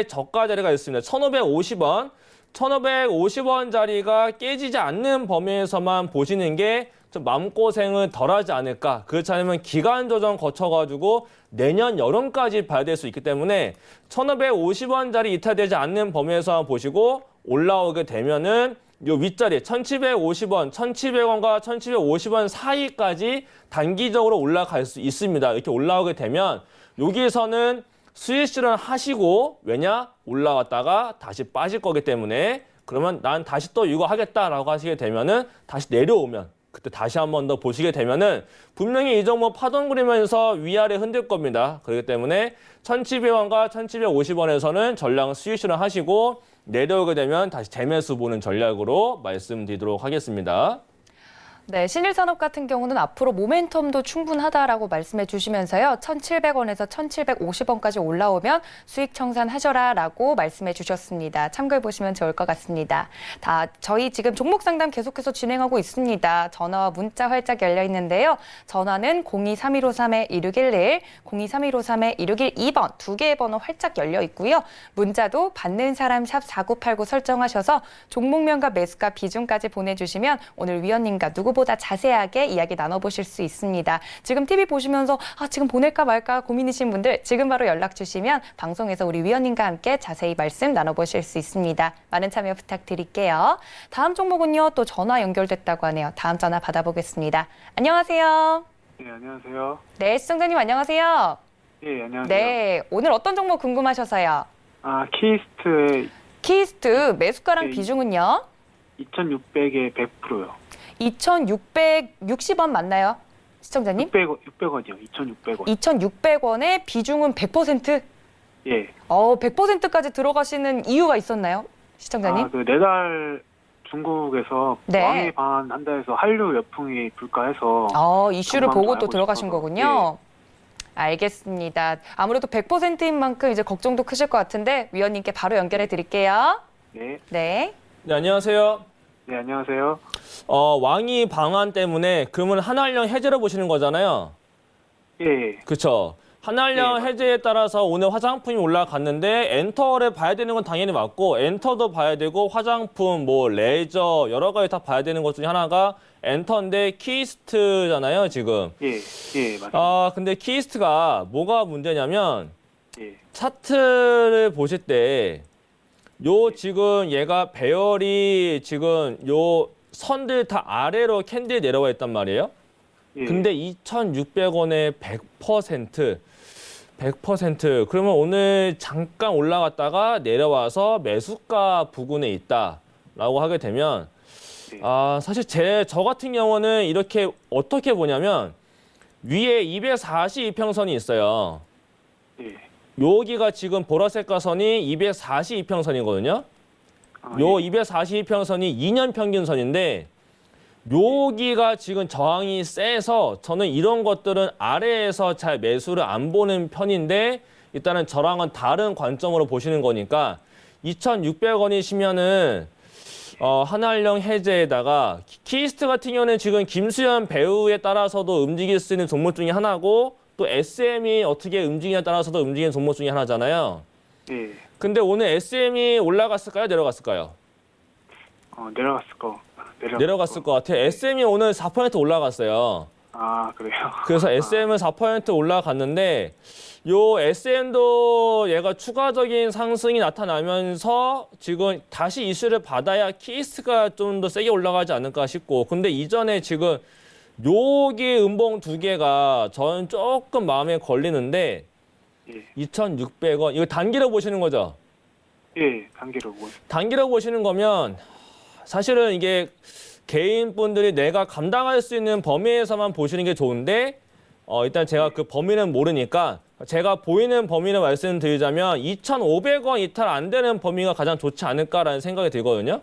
저가 자리가 있습니다. 1,550원. 1,550원짜리가 깨지지 않는 범위에서만 보시는 게 좀 마음고생을 덜하지 않을까. 그렇지 않으면 기간 조정 거쳐가지고 내년 여름까지 봐야 될 수 있기 때문에 1,550원짜리 이탈되지 않는 범위에서만 보시고 올라오게 되면은 요 윗자리 1,750원, 1,700원과 1,750원 사이까지 단기적으로 올라갈 수 있습니다. 이렇게 올라오게 되면 여기에서는 수익 실현하시고 왜냐? 올라왔다가 다시 빠질 거기 때문에 그러면 난 다시 또 이거 하겠다라고 하시게 되면은 다시 내려오면 그때 다시 한 번 더 보시게 되면은 분명히 이 종목 파동 그리면서 위아래 흔들 겁니다. 그렇기 때문에 1,700원과 1,750원에서는 전량 수익 실현하시고 내려오게 되면 다시 재매수 보는 전략으로 말씀드리도록 하겠습니다. 네, 신일산업 같은 경우는 앞으로 모멘텀도 충분하다라고 말씀해 주시면서요. 1,700원에서 1,750원까지 올라오면 수익 청산하셔라라고 말씀해 주셨습니다. 참고해 보시면 좋을 것 같습니다. 저희 지금 종목 상담 계속해서 진행하고 있습니다. 전화와 문자 활짝 열려 있는데요. 전화는 023153-1611, 023153-1612번 두 개의 번호 활짝 열려 있고요. 문자도 받는 사람 샵 4989 설정하셔서 종목명과 매수가 비중까지 보내주시면 오늘 위원님과 누구보다 자세하게 이야기 나눠보실 수 있습니다. 지금 TV 보시면서 지금 보낼까 말까 고민이신 분들 지금 바로 연락 주시면 방송에서 우리 위원님과 함께 자세히 말씀 나눠보실 수 있습니다. 많은 참여 부탁드릴게요. 다음 종목은요. 또 전화 연결됐다고 하네요. 다음 전화 받아보겠습니다. 안녕하세요. 네, 안녕하세요. 네, 시청자님 안녕하세요. 예, 안녕하세요. 네, 오늘 어떤 종목 궁금하셔서요? 키스트의 키스트 매수가랑 네. 비중은요? 2,600에 100%요. 2,660원 맞나요? 시청자님? 600원이요. 2,600원. 2,600원에 비중은 100%? 예. 100%까지 들어가시는 이유가 있었나요? 시청자님? 그 내달 중국에서 네. 왕의 방한 한다 해서 한류 열풍이 불까해서 이슈를 전망도 보고 또 알고 들어가신 싶어서. 거군요. 알겠습니다. 아무래도 100%인 만큼 이제 걱정도 크실 것 같은데 위원님께 바로 연결해 드릴게요. 네. 네. 네, 안녕하세요. 네, 안녕하세요. 왕이 방한 때문에 그러면 한알령 해제를 보시는 거잖아요. 예. 그렇죠. 한알령 네, 해제에 따라서 오늘 화장품이 올라갔는데 엔터를 봐야 되는 건 당연히 맞고 엔터도 봐야 되고 화장품, 뭐 레저 여러 가지 다 봐야 되는 것 중에 하나가 엔터인데 키스트잖아요, 지금. 예, 맞습니다. 근데 키스트가 뭐가 문제냐면 예, 차트를 보실 때 요 지금 얘가 배열이 지금 요 선들 다 아래로 캔들이 내려와 있단 말이에요. 예. 근데 2,600원에 100% 그러면 오늘 잠깐 올라갔다가 내려와서 매수가 부근에 있다라고 하게 되면 사실 저 같은 경우는 이렇게 어떻게 보냐면 위에 242평선이 있어요. 예. 여기가 지금 보라색 가선이 242평선이거든요. 아, 요 예. 242평선이 2년 평균선인데 여기가 지금 저항이 세서 저는 이런 것들은 아래에서 잘 매수를 안 보는 편인데 일단은 저랑은 다른 관점으로 보시는 거니까 2,600원이시면은 한알령 해제에다가 키스트 같은 경우는 지금 김수현 배우에 따라서도 움직일 수 있는 종목 중에 하나고 또 SM이 어떻게 움직이냐에 따라서도 움직이는 종목 중에 하나잖아요. 예. 근데 오늘 SM이 올라갔을까요? 내려갔을까요? 내려갔을 것 같아요. SM이 오늘 4% 올라갔어요. 아, 그래요? 그래서 SM은 4% 올라갔는데 요 SM도 얘가 추가적인 상승이 나타나면서 지금 다시 이슈를 받아야 키스가 좀 더 세게 올라가지 않을까 싶고 근데 이전에 지금 여기 음봉 두 개가 저는 조금 마음에 걸리는데 예. 2,600원 이거 단기로 보시는 거죠? 예, 단기로 단기로 보시는 거면 사실은 이게 개인분들이 내가 감당할 수 있는 범위에서만 보시는 게 좋은데 일단 제가 그 범위는 모르니까 제가 보이는 범위를 말씀드리자면 2,500원 이탈 안 되는 범위가 가장 좋지 않을까라는 생각이 들거든요.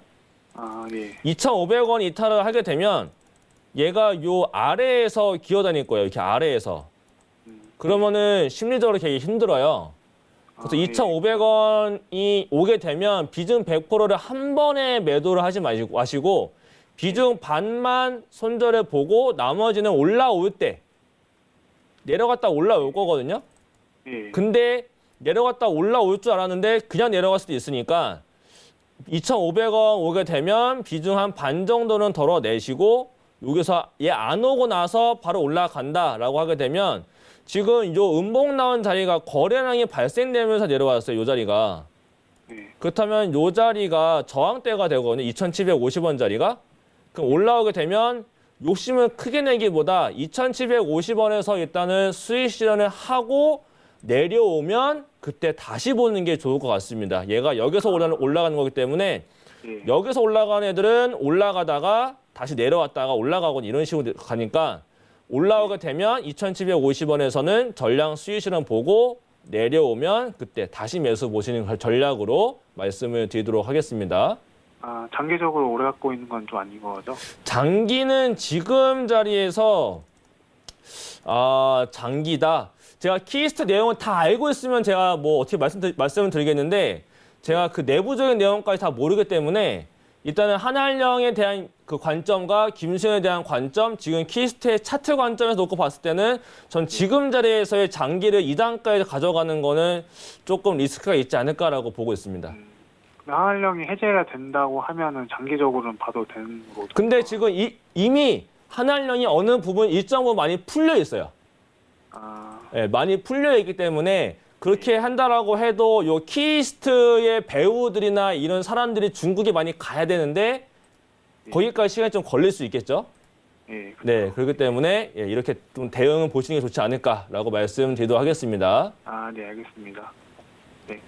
아, 예. 2,500원 이탈을 하게 되면 얘가 요 아래에서 기어다닐 거예요. 이렇게 아래에서. 그러면은 심리적으로 되게 힘들어요. 그래서 2,500원이 오게 되면 비중 100%를 한 번에 매도를 하지 마시고 비중 반만 손절해 보고 나머지는 올라올 때 내려갔다 올라올 거거든요. 예. 근데 내려갔다 올라올 줄 알았는데 그냥 내려갈 수도 있으니까 2,500원 오게 되면 비중 한 반 정도는 덜어내시고 여기서 얘 안 오고 나서 바로 올라간다라고 하게 되면 지금 요 음봉 나온 자리가 거래량이 발생되면서 내려왔어요. 요 자리가. 예. 그렇다면 요 자리가 저항대가 되거든요. 2,750원 자리가. 그럼 올라오게 되면 욕심을 크게 내기보다 2,750원에서 일단은 수익 실현을 하고 내려오면 그때 다시 보는 게 좋을 것 같습니다. 얘가 여기서 올라가는 거기 때문에 예. 여기서 올라가는 애들은 올라가다가 다시 내려왔다가 올라가고 이런 식으로 가니까 올라오게 되면 2,750원에서는 전량 수익 실현 보고 내려오면 그때 다시 매수 보시는 전략으로 말씀을 드리도록 하겠습니다. 아, 장기적으로 오래 갖고 있는 건 좀 아닌 거죠? 장기는 지금 자리에서 장기다. 제가 키스트 내용을 다 알고 있으면 제가 뭐 어떻게 말씀을 드리겠는데 제가 그 내부적인 내용까지 다 모르기 때문에 일단은 한알령에 대한 그 관점과 김수현에 대한 관점, 지금 키스트의 차트 관점에서 놓고 봤을 때는 전 지금 자리에서의 장기를 2단까지 가져가는 거는 조금 리스크가 있지 않을까라고 보고 있습니다. 한알령이 해제가 된다고 하면은 장기적으로는 봐도 되는 거죠. 근데 지금 이미 한알령이 어느 부분 일정 부분 많이 풀려 있어요. 아, 예, 많이 풀려 있기 때문에 그렇게 한다라고 해도 요 키스트의 배우들이나 이런 사람들이 중국에 많이 가야 되는데 거기까지 시간이 좀 걸릴 수 있겠죠. 예. 네, 그렇기 때문에 이렇게 좀 대응을 보시는 게 좋지 않을까라고 말씀드리도록 하겠습니다. 아, 네, 알겠습니다. 네.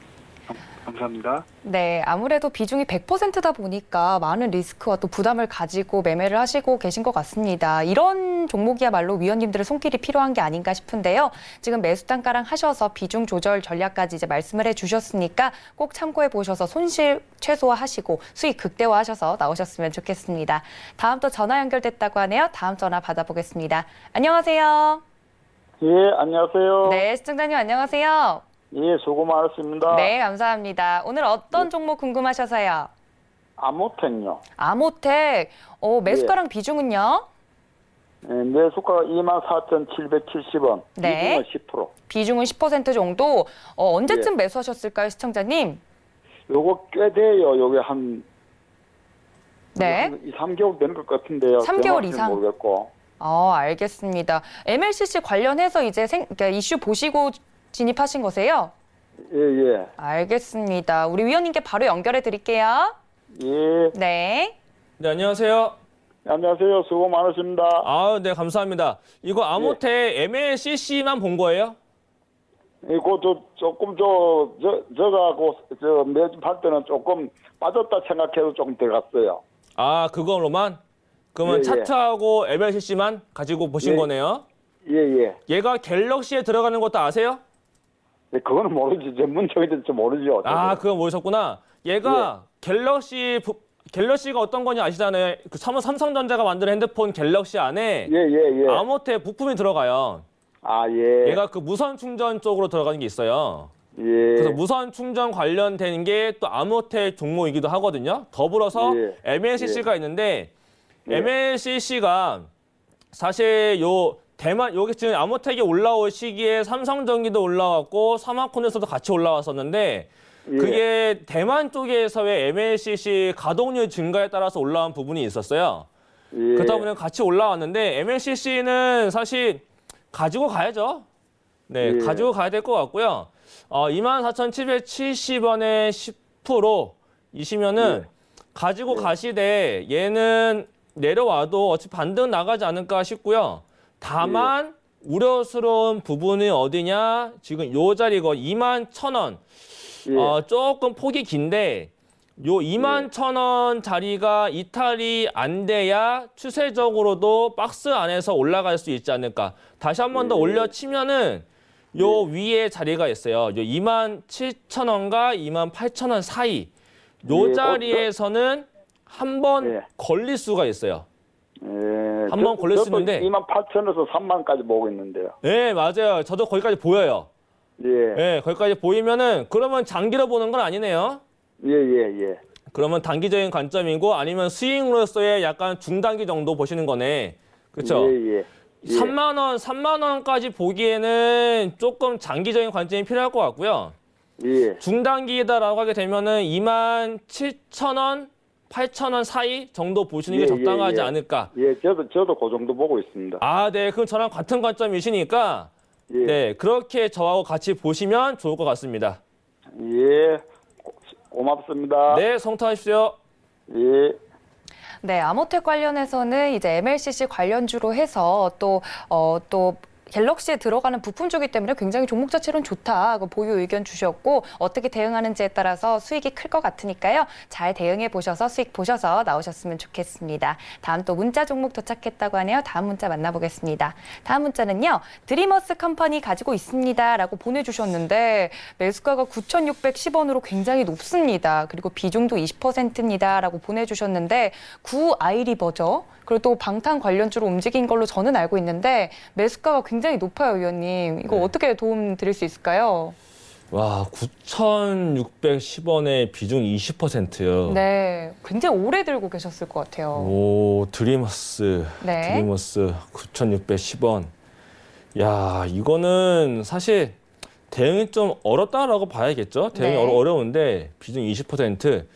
감사합니다. 네, 아무래도 비중이 100%다 보니까 많은 리스크와 또 부담을 가지고 매매를 하시고 계신 것 같습니다. 이런 종목이야말로 위원님들의 손길이 필요한 게 아닌가 싶은데요. 지금 매수 단가랑 하셔서 비중 조절 전략까지 이제 말씀을 해주셨으니까 꼭 참고해 보셔서 손실 최소화하시고 수익 극대화하셔서 나오셨으면 좋겠습니다. 다음 또 전화 연결됐다고 하네요. 다음 전화 받아보겠습니다. 안녕하세요. 예, 안녕하세요. 네, 시청자님 안녕하세요. 예, 수고 많으십니다. 네, 감사합니다. 오늘 어떤 종목 궁금하셔서요? 아모텍요. 아모텍, 매수가랑 비중은요? 예, 매수가가 24,770원. 네. 비중은 10%. 비중은 10% 정도. 언제쯤 매수하셨을까요, 시청자님? 요거 꽤 돼요. 요게 한 네. 2, 3개월 되는 것 같은데요. 3개월 정확히는 이상? 모르겠고. 알겠습니다. MLCC 관련해서 이제 그러니까 이슈 보시고 진입하신 거세요? 예, 예. 알겠습니다. 우리 위원님께 바로 연결해 드릴게요. 예. 네. 네, 안녕하세요. 안녕하세요. 수고 많으십니다. 아, 네, 감사합니다. 이거 아모테 MLCC만 본 거예요? 이거 조금 저가고 매집할 때는 조금 빠졌다 생각해도 조금 들어갔어요. 아, 그걸로만? 그러면 예, 예. 차트하고 MLCC만 가지고 보신 예. 거네요? 예, 예. 얘가 갤럭시에 들어가는 것도 아세요? 네, 그거는 모르지. 전문적인 데는 좀 모르죠. 아, 그거 모르셨구나. 얘가 갤럭시가 어떤 거냐 아시잖아요. 그 삼성전자가 만든 핸드폰 갤럭시 안에 예, 예, 예. 아모테 부품이 들어가요. 아, 예. 얘가 그 무선 충전 쪽으로 들어가는 게 있어요. 예. 그래서 무선 충전 관련된 게 또 아모테 종목이기도 하거든요. 더불어서 예. MLCC가 있는데 예. MLCC가 사실 여기 지금 아모텍이 올라올 시기에 삼성전기도 올라왔고 사마콘에서도 같이 올라왔었는데 예. 그게 대만 쪽에서의 MLCC 가동률 증가에 따라서 올라온 부분이 있었어요. 예. 그렇다 보니 같이 올라왔는데 MLCC는 사실 가지고 가야죠. 네, 예. 가지고 가야 될 것 같고요. 24,770원에 10%이시면은 가지고 가시되 얘는 내려와도 어차피 반등 나가지 않을까 싶고요. 다만 우려스러운 부분이 어디냐? 지금 요 자리가 21,000원. 예. 조금 폭이 긴데 요 21,000원 자리가 이탈이 안 돼야 추세적으로도 박스 안에서 올라갈 수 있지 않을까. 다시 한 번 더 올려치면은 요 위에 자리가 있어요. 요 27,000원과 28,000원 사이. 요 예. 자리에서는 한 번 예. 걸릴 수가 있어요. 예. 한번 걸릴 수 있는데. 28,000원에서 3만까지 보고 있는데요. 네, 맞아요. 저도 거기까지 보여요. 예. 네, 거기까지 보이면은 그러면 장기로 보는 건 아니네요. 예, 예, 예. 그러면 단기적인 관점이고 아니면 스윙으로서의 약간 중단기 정도 보시는 거네. 그렇죠? 예, 예. 예. 3만 원까지 보기에는 조금 장기적인 관점이 필요할 것 같고요. 예. 중단기다라고 하게 되면은 27,000원, 8,000원 사이 정도 보시는 게 예, 적당하지 예, 예. 않을까. 예, 저도 그 정도 보고 있습니다. 아, 네. 그럼 저랑 같은 관점이시니까 예. 네, 그렇게 저하고 같이 보시면 좋을 것 같습니다. 예. 고맙습니다. 네, 성투하십시오. 예. 네, 아모텍 관련해서는 이제 MLCC 관련주로 해서 또 갤럭시에 들어가는 부품 쪽이기 때문에 굉장히 종목 자체로는 좋다. 보유 의견 주셨고 어떻게 대응하는지에 따라서 수익이 클 것 같으니까요. 잘 대응해 보셔서 수익 보셔서 나오셨으면 좋겠습니다. 다음 또 문자 종목 도착했다고 하네요. 다음 문자 만나보겠습니다. 다음 문자는요. 드리머스 컴퍼니 가지고 있습니다. 라고 보내주셨는데 매수가가 9,610원으로 굉장히 높습니다. 그리고 비중도 20%입니다. 라고 보내주셨는데 아이리버죠. 그리고 또 방탄 관련주로 움직인 걸로 저는 알고 있는데 매수가가 굉장히 높아요, 위원님. 이거 네. 어떻게 도움 드릴 수 있을까요? 와, 9,610원에 비중 20%요. 네, 굉장히 오래 들고 계셨을 것 같아요. 오, 드리머스. 네. 드리머스 9,610원. 야, 이거는 사실 대응이 좀 어렵다라고 봐야겠죠. 대응이 네. 어려운데 비중 20%.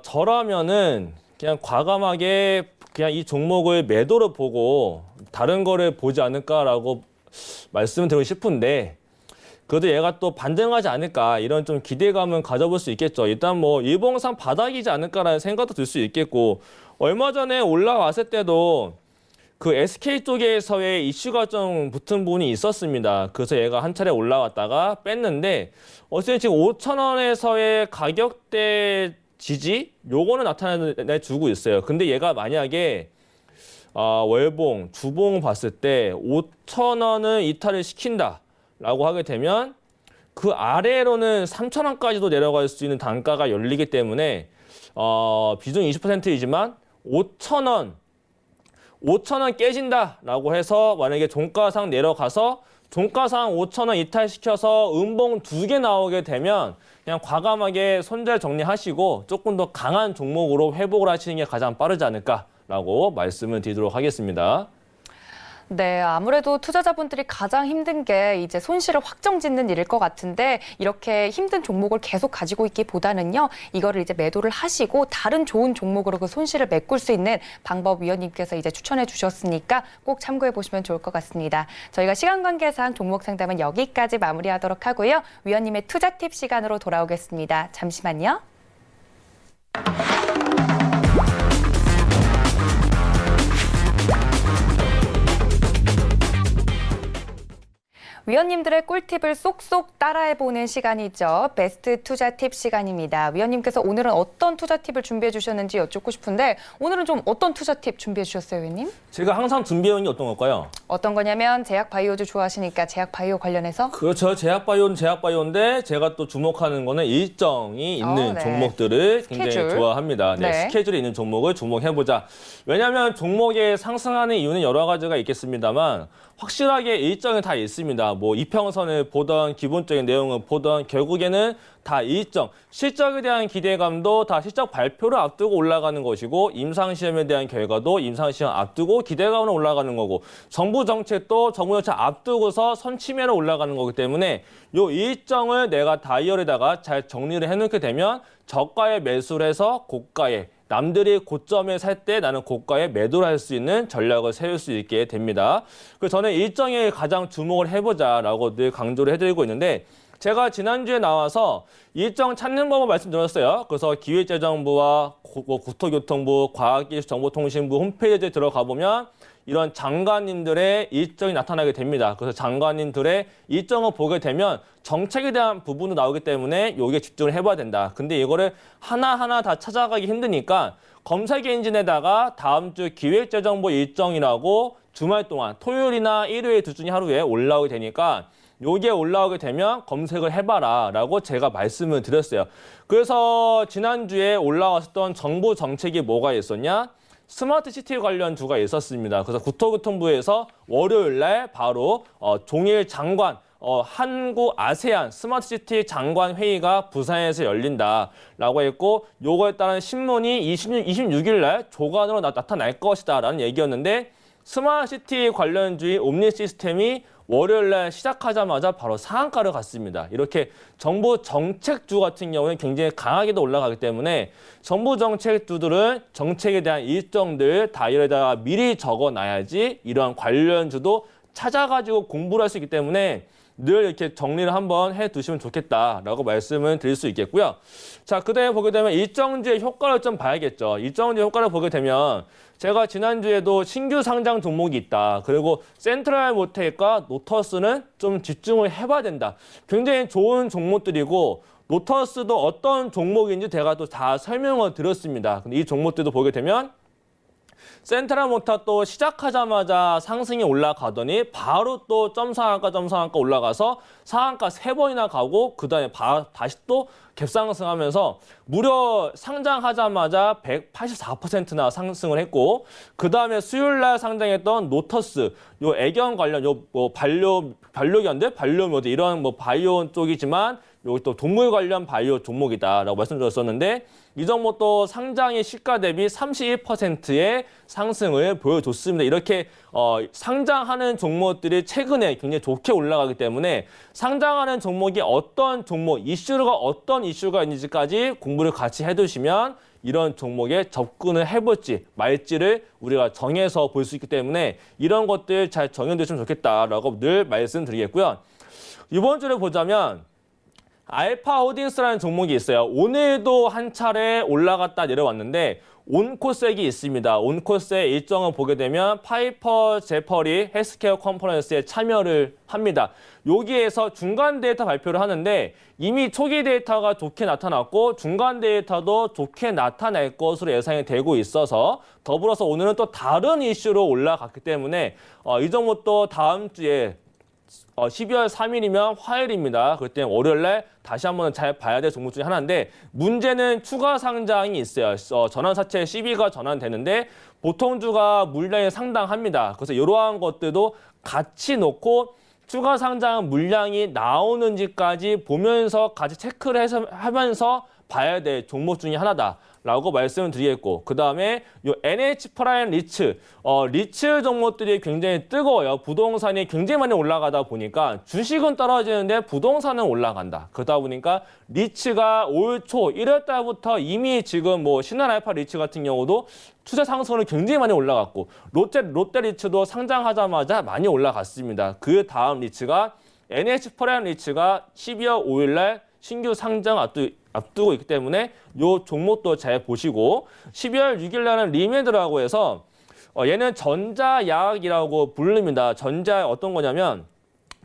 저라면은 그냥 과감하게 그냥 이 종목을 매도로 보고 다른 거를 보지 않을까라고 말씀을 드리고 싶은데 그래도 얘가 또 반등하지 않을까 이런 좀 기대감은 가져볼 수 있겠죠. 일단 뭐 일봉상 바닥이지 않을까라는 생각도 들 수 있겠고 얼마 전에 올라왔을 때도 그 SK 쪽에서의 이슈가 좀 붙은 부분이 있었습니다. 그래서 얘가 한 차례 올라왔다가 뺐는데 어쨌든 지금 5,000원에서의 가격대 지지? 요거는 나타내주고 있어요. 근데 얘가 만약에 월봉, 주봉 봤을 때 5,000원을 이탈을 시킨다라고 하게 되면 그 아래로는 3,000원까지도 내려갈 수 있는 단가가 열리기 때문에 비중 20%이지만 5,000원 깨진다라고 해서 만약에 종가상 내려가서 종가상 5,000원 이탈시켜서 음봉 2개 나오게 되면 그냥 과감하게 손절 정리하시고 조금 더 강한 종목으로 회복을 하시는 게 가장 빠르지 않을까라고 말씀을 드리도록 하겠습니다. 네, 아무래도 투자자분들이 가장 힘든 게 이제 손실을 확정짓는 일일 것 같은데 이렇게 힘든 종목을 계속 가지고 있기보다는요, 이거를 이제 매도를 하시고 다른 좋은 종목으로 그 손실을 메꿀 수 있는 방법 위원님께서 이제 추천해 주셨으니까 꼭 참고해 보시면 좋을 것 같습니다. 저희가 시간 관계상 종목 상담은 여기까지 마무리하도록 하고요. 위원님의 투자 팁 시간으로 돌아오겠습니다. 잠시만요. 위원님들의 꿀팁을 쏙쏙 따라해보는 시간이죠. 베스트 투자 팁 시간입니다. 위원님께서 오늘은 어떤 투자 팁을 준비해 주셨는지 여쭙고 싶은데 오늘은 좀 어떤 투자 팁 준비해 주셨어요, 위원님? 제가 항상 준비해온 게 어떤 걸까요? 어떤 거냐면 제약 바이오주 좋아하시니까 제약 바이오 관련해서 그렇죠. 제약바이오는 제약바이오인데 제가 또 주목하는 거는 일정이 있는 네. 종목들을 굉장히 스케줄. 좋아합니다. 네, 네. 스케줄이 있는 종목을 주목해보자. 왜냐하면 종목에 상승하는 이유는 여러 가지가 있겠습니다만 확실하게 일정이 다 있습니다. 뭐 이평선을 보던 기본적인 내용을 보던 결국에는 다 일정, 실적에 대한 기대감도 다 실적 발표를 앞두고 올라가는 것이고 임상시험에 대한 결과도 임상시험 앞두고 기대감으로 올라가는 거고 정부 정책도 정부 정책 앞두고서 선침해로 올라가는 거기 때문에 이 일정을 내가 다이어리에다가 잘 정리를 해놓게 되면 저가에 매수를 해서 고가에 남들이 고점에 살 때 나는 고가에 매도를 할 수 있는 전략을 세울 수 있게 됩니다. 그래서 저는 일정에 가장 주목을 해보자라고 늘 강조를 해드리고 있는데 제가 지난주에 나와서 일정 찾는 법을 말씀드렸어요. 그래서 기획재정부와 국토교통부, 과학기술정보통신부 홈페이지에 들어가 보면 이런 장관님들의 일정이 나타나게 됩니다. 그래서 장관님들의 일정을 보게 되면 정책에 대한 부분도 나오기 때문에 여기에 집중을 해봐야 된다. 근데 이거를 하나하나 다 찾아가기 힘드니까 검색 엔진에다가 다음 주 기획재정부 일정이라고 주말 동안 토요일이나 일요일 둘 중에 하루에 올라오게 되니까 여기에 올라오게 되면 검색을 해봐라 라고 제가 말씀을 드렸어요. 그래서 지난주에 올라왔었던 정부 정책이 뭐가 있었냐? 스마트 시티 관련 주가 있었습니다. 그래서 국토교통부에서 월요일 날 바로 종일 장관, 한국 아세안 스마트 시티 장관 회의가 부산에서 열린다라고 했고 요거에 따른 신문이 26일 날 조간으로 나타날 것이다라는 얘기였는데 스마트 시티 관련주의 옴니 시스템이 월요일 날 시작하자마자 바로 상한가를 갔습니다. 이렇게 정부 정책주 같은 경우는 굉장히 강하게도 올라가기 때문에 정부 정책주들은 정책에 대한 일정들 다이어리에다가 미리 적어놔야지 이러한 관련주도 찾아가지고 공부를 할 수 있기 때문에 늘 이렇게 정리를 한번 해두시면 좋겠다라고 말씀을 드릴 수 있겠고요. 자, 그다음에 보게 되면 일정주의 효과를 좀 봐야겠죠. 일정주의 효과를 보게 되면 제가 지난주에도 신규 상장 종목이 있다. 그리고 센트럴 모텔과 노터스는 좀 집중을 해봐야 된다. 굉장히 좋은 종목들이고 노터스도 어떤 종목인지 제가 또 다 설명을 드렸습니다. 근데 이 종목들도 보게 되면 센트럴 모터 또 시작하자마자 상승이 올라가더니 바로 또 점상한가 올라가서 상한가 3번이나 가고 그다음에 다시 또 갭상승하면서 무려 상장하자마자 184%나 상승을 했고 그다음에 수요일 날 상장했던 노터스 요 애견 관련 요 반려견들 반려묘들 이런 뭐 바이오 쪽이지만 여기 또 동물 관련 바이오 종목이다라고 말씀드렸었는데 이 종목도 상장의 시가 대비 31%의 상승을 보여줬습니다. 이렇게 상장하는 종목들이 최근에 굉장히 좋게 올라가기 때문에 상장하는 종목이 어떤 종목, 어떤 이슈가 있는지까지 공부를 같이 해두시면 이런 종목에 접근을 해볼지 말지를 우리가 정해서 볼 수 있기 때문에 이런 것들 잘 정해두시면 좋겠다라고 늘 말씀드리겠고요. 이번 주를 보자면 알파홀딩스라는 종목이 있어요. 오늘도 한 차례 올라갔다 내려왔는데 온코색이 있습니다. 온코스의 일정을 보게 되면 파이퍼 제퍼리 헬스케어 컨퍼런스에 참여를 합니다. 여기에서 중간 데이터 발표를 하는데 이미 초기 데이터가 좋게 나타났고 중간 데이터도 좋게 나타날 것으로 예상이 되고 있어서 더불어서 오늘은 또 다른 이슈로 올라갔기 때문에 이 종목도 다음 주에 12월 3일이면 화요일입니다. 그때 월요일 날 다시 한번 잘 봐야 될 종목 중에 하나인데 문제는 추가 상장이 있어요. 전환사채 12가 전환되는데 보통주가 물량이 상당합니다. 그래서 이러한 것들도 같이 놓고 추가 상장 물량이 나오는지까지 보면서 같이 체크를 하면서 봐야 될 종목 중에 하나다. 라고 말씀을 드리겠고, 그 다음에 요 NH 프라임 리츠, 리츠 종목들이 굉장히 뜨거워요. 부동산이 굉장히 많이 올라가다 보니까 주식은 떨어지는데 부동산은 올라간다. 그러다 보니까 리츠가 올 초 1월 달부터 이미 지금 뭐 신한알파 리츠 같은 경우도 투자 상승률이 굉장히 많이 올라갔고, 롯데 리츠도 상장하자마자 많이 올라갔습니다. 그 다음 리츠가 NH 프라임 리츠가 12월 5일 날 신규 상장 앞두고 있기 때문에 이 종목도 잘 보시고, 12월 6일 날은 리메드라고 해서 얘는 전자약이라고 부릅니다. 전자 어떤 거냐면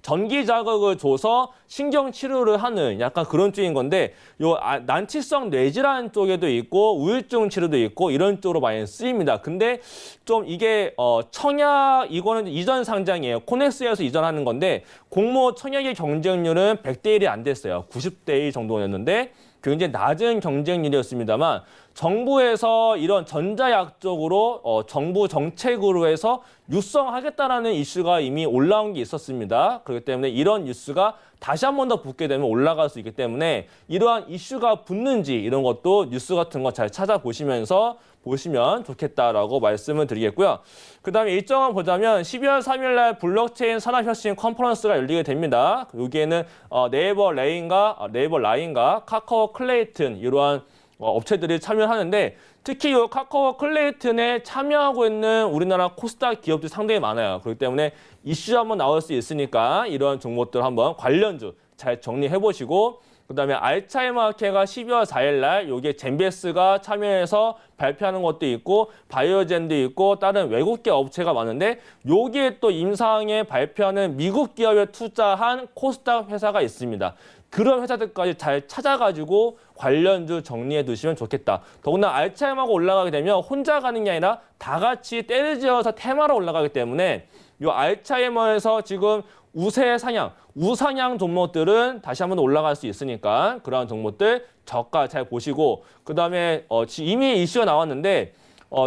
전기 자극을 줘서 신경 치료를 하는 약간 그런 쪽인 건데, 요 난치성 뇌질환 쪽에도 있고 우울증 치료도 있고 이런 쪽으로 많이 쓰입니다. 근데 좀 이게 청약, 이거는 이전 상장이에요. 코넥스에서 이전하는 건데 공모 청약의 경쟁률은 100대 1이 안 됐어요. 90대 1 정도였는데 굉장히 낮은 경쟁률이었습니다만, 정부에서 이런 전자약 쪽으로 정부 정책으로 해서 육성하겠다라는 이슈가 이미 올라온 게 있었습니다. 그렇기 때문에 이런 뉴스가 다시 한 번 더 붙게 되면 올라갈 수 있기 때문에 이러한 이슈가 붙는지 이런 것도 뉴스 같은 거 잘 찾아보시면서 보시면 좋겠다라고 말씀을 드리겠고요. 그 다음에 일정을 보자면 12월 3일 날 블록체인 산업혁신 컨퍼런스가 열리게 됩니다. 여기에는 네이버 라인과 카카오 클레이튼 이러한 업체들이 참여하는데, 특히 이 카카오 클레이튼에 참여하고 있는 우리나라 코스닥 기업들이 상당히 많아요. 그렇기 때문에 이슈 한번 나올 수 있으니까 이런 종목들 한번 관련주 잘 정리해 보시고, 그다음에 알츠하이머 학회가 12월 4일 날 여기에 젠베스가 참여해서 발표하는 것도 있고 바이오젠도 있고 다른 외국계 업체가 많은데, 여기에 또 임상에 발표하는 미국 기업에 투자한 코스닥 회사가 있습니다. 그런 회사들까지 잘 찾아가지고 관련주 정리해 두시면 좋겠다. 더구나 알츠하이머가 올라가게 되면 혼자 가는 게 아니라 다 같이 때려지어서 테마로 올라가기 때문에 이 알츠하이머에서 지금 우상향 종목들은 다시 한번 올라갈 수 있으니까 그러한 종목들 저가 잘 보시고, 그 다음에 이미 이슈가 나왔는데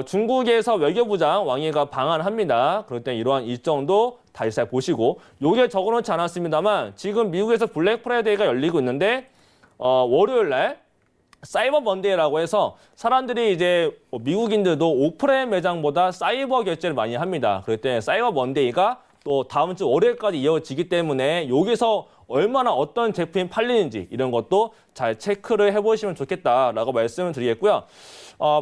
중국에서 외교부장 왕이가 방한합니다. 그럴 때 이러한 일정도 다시 잘 보시고, 요게 적어놓지 않았습니다만 지금 미국에서 블랙 프라이데이가 열리고 있는데 월요일 날 사이버 먼데이라고 해서 사람들이 이제 미국인들도 오프라인 매장보다 사이버 결제를 많이 합니다. 그럴 때 사이버 먼데이가 또 다음 주 월요일까지 이어지기 때문에 여기서 얼마나 어떤 제품이 팔리는지 이런 것도 잘 체크를 해보시면 좋겠다라고 말씀을 드리겠고요.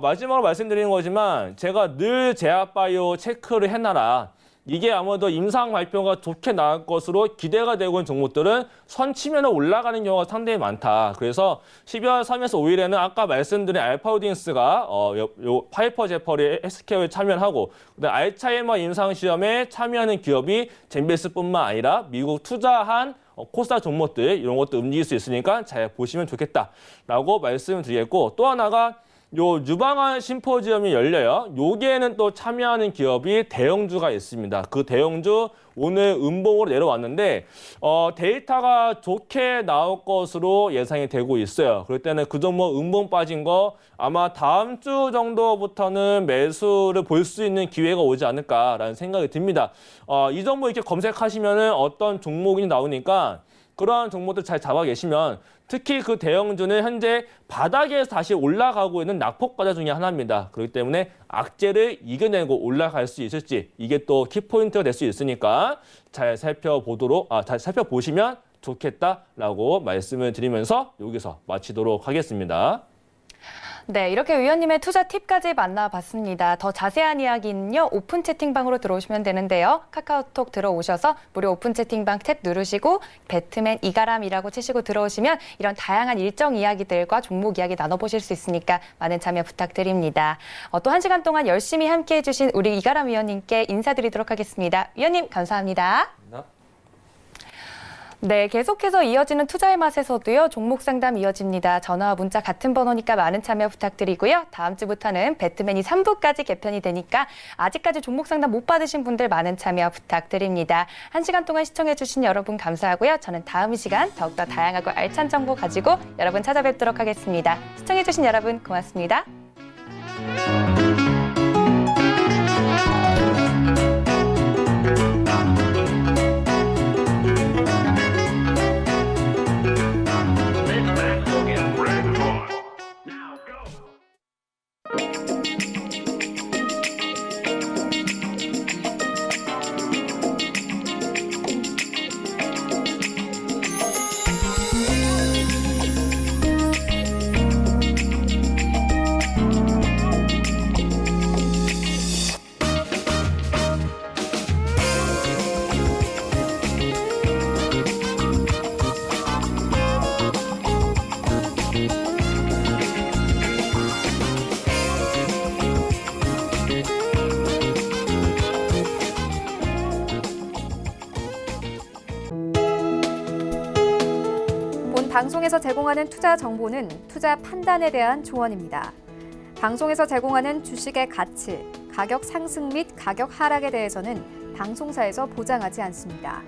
마지막으로 말씀드리는 거지만 제가 늘 제약바이오 체크를 해놔라. 이게 아무래도 임상 발표가 좋게 나올 것으로 기대가 되고 있는 종목들은 선 치면 올라가는 경우가 상당히 많다. 그래서 12월 3일에서 5일에는 아까 말씀드린 알파우딘스가 파이퍼 제퍼리 헬스케어에 참여하고, 그다음에 알츠하이머 임상시험에 참여하는 기업이 젠베스뿐만 아니라 미국 투자한 코스닥 종목들 이런 것도 움직일 수 있으니까 잘 보시면 좋겠다라고 말씀을 드리겠고, 또 하나가 요 유방암 심포지엄이 열려요. 여기에는 또 참여하는 기업이 대형주가 있습니다. 그 대형주 오늘 음봉으로 내려왔는데 데이터가 좋게 나올 것으로 예상이 되고 있어요. 그럴 때는 그 종목 음봉 빠진 거 아마 다음 주 정도부터는 매수를 볼 수 있는 기회가 오지 않을까라는 생각이 듭니다. 이 종목 이렇게 검색하시면은 어떤 종목이 나오니까 그러한 종목들 잘 잡아 계시면, 특히 그 대형주는 현재 바닥에서 다시 올라가고 있는 낙폭과자 중에 하나입니다. 그렇기 때문에 악재를 이겨내고 올라갈 수 있을지 이게 또 키포인트가 될 수 있으니까 잘 살펴보시면 좋겠다라고 말씀을 드리면서 여기서 마치도록 하겠습니다. 네, 이렇게 위원님의 투자 팁까지 만나봤습니다. 더 자세한 이야기는요, 오픈 채팅방으로 들어오시면 되는데요. 카카오톡 들어오셔서 무료 오픈 채팅방 탭 누르시고 배트맨 이가람이라고 치시고 들어오시면 이런 다양한 일정 이야기들과 종목 이야기 나눠보실 수 있으니까 많은 참여 부탁드립니다. 또 1시간 동안 열심히 함께해 주신 우리 이가람 위원님께 인사드리도록 하겠습니다. 위원님 감사합니다. 네, 계속해서 이어지는 투자의 맛에서도요, 종목 상담 이어집니다. 전화와 문자 같은 번호니까 많은 참여 부탁드리고요. 다음 주부터는 배트맨이 3부까지 개편이 되니까 아직까지 종목 상담 못 받으신 분들 많은 참여 부탁드립니다. 1시간 동안 시청해주신 여러분 감사하고요. 저는 다음 시간 더욱더 다양하고 알찬 정보 가지고 여러분 찾아뵙도록 하겠습니다. 시청해주신 여러분 고맙습니다. 방송에서 제공하는 투자 정보는 투자 판단에 대한 조언입니다. 방송에서 제공하는 주식의 가치, 가격 상승 및 가격 하락에 대해서는 방송사에서 보장하지 않습니다.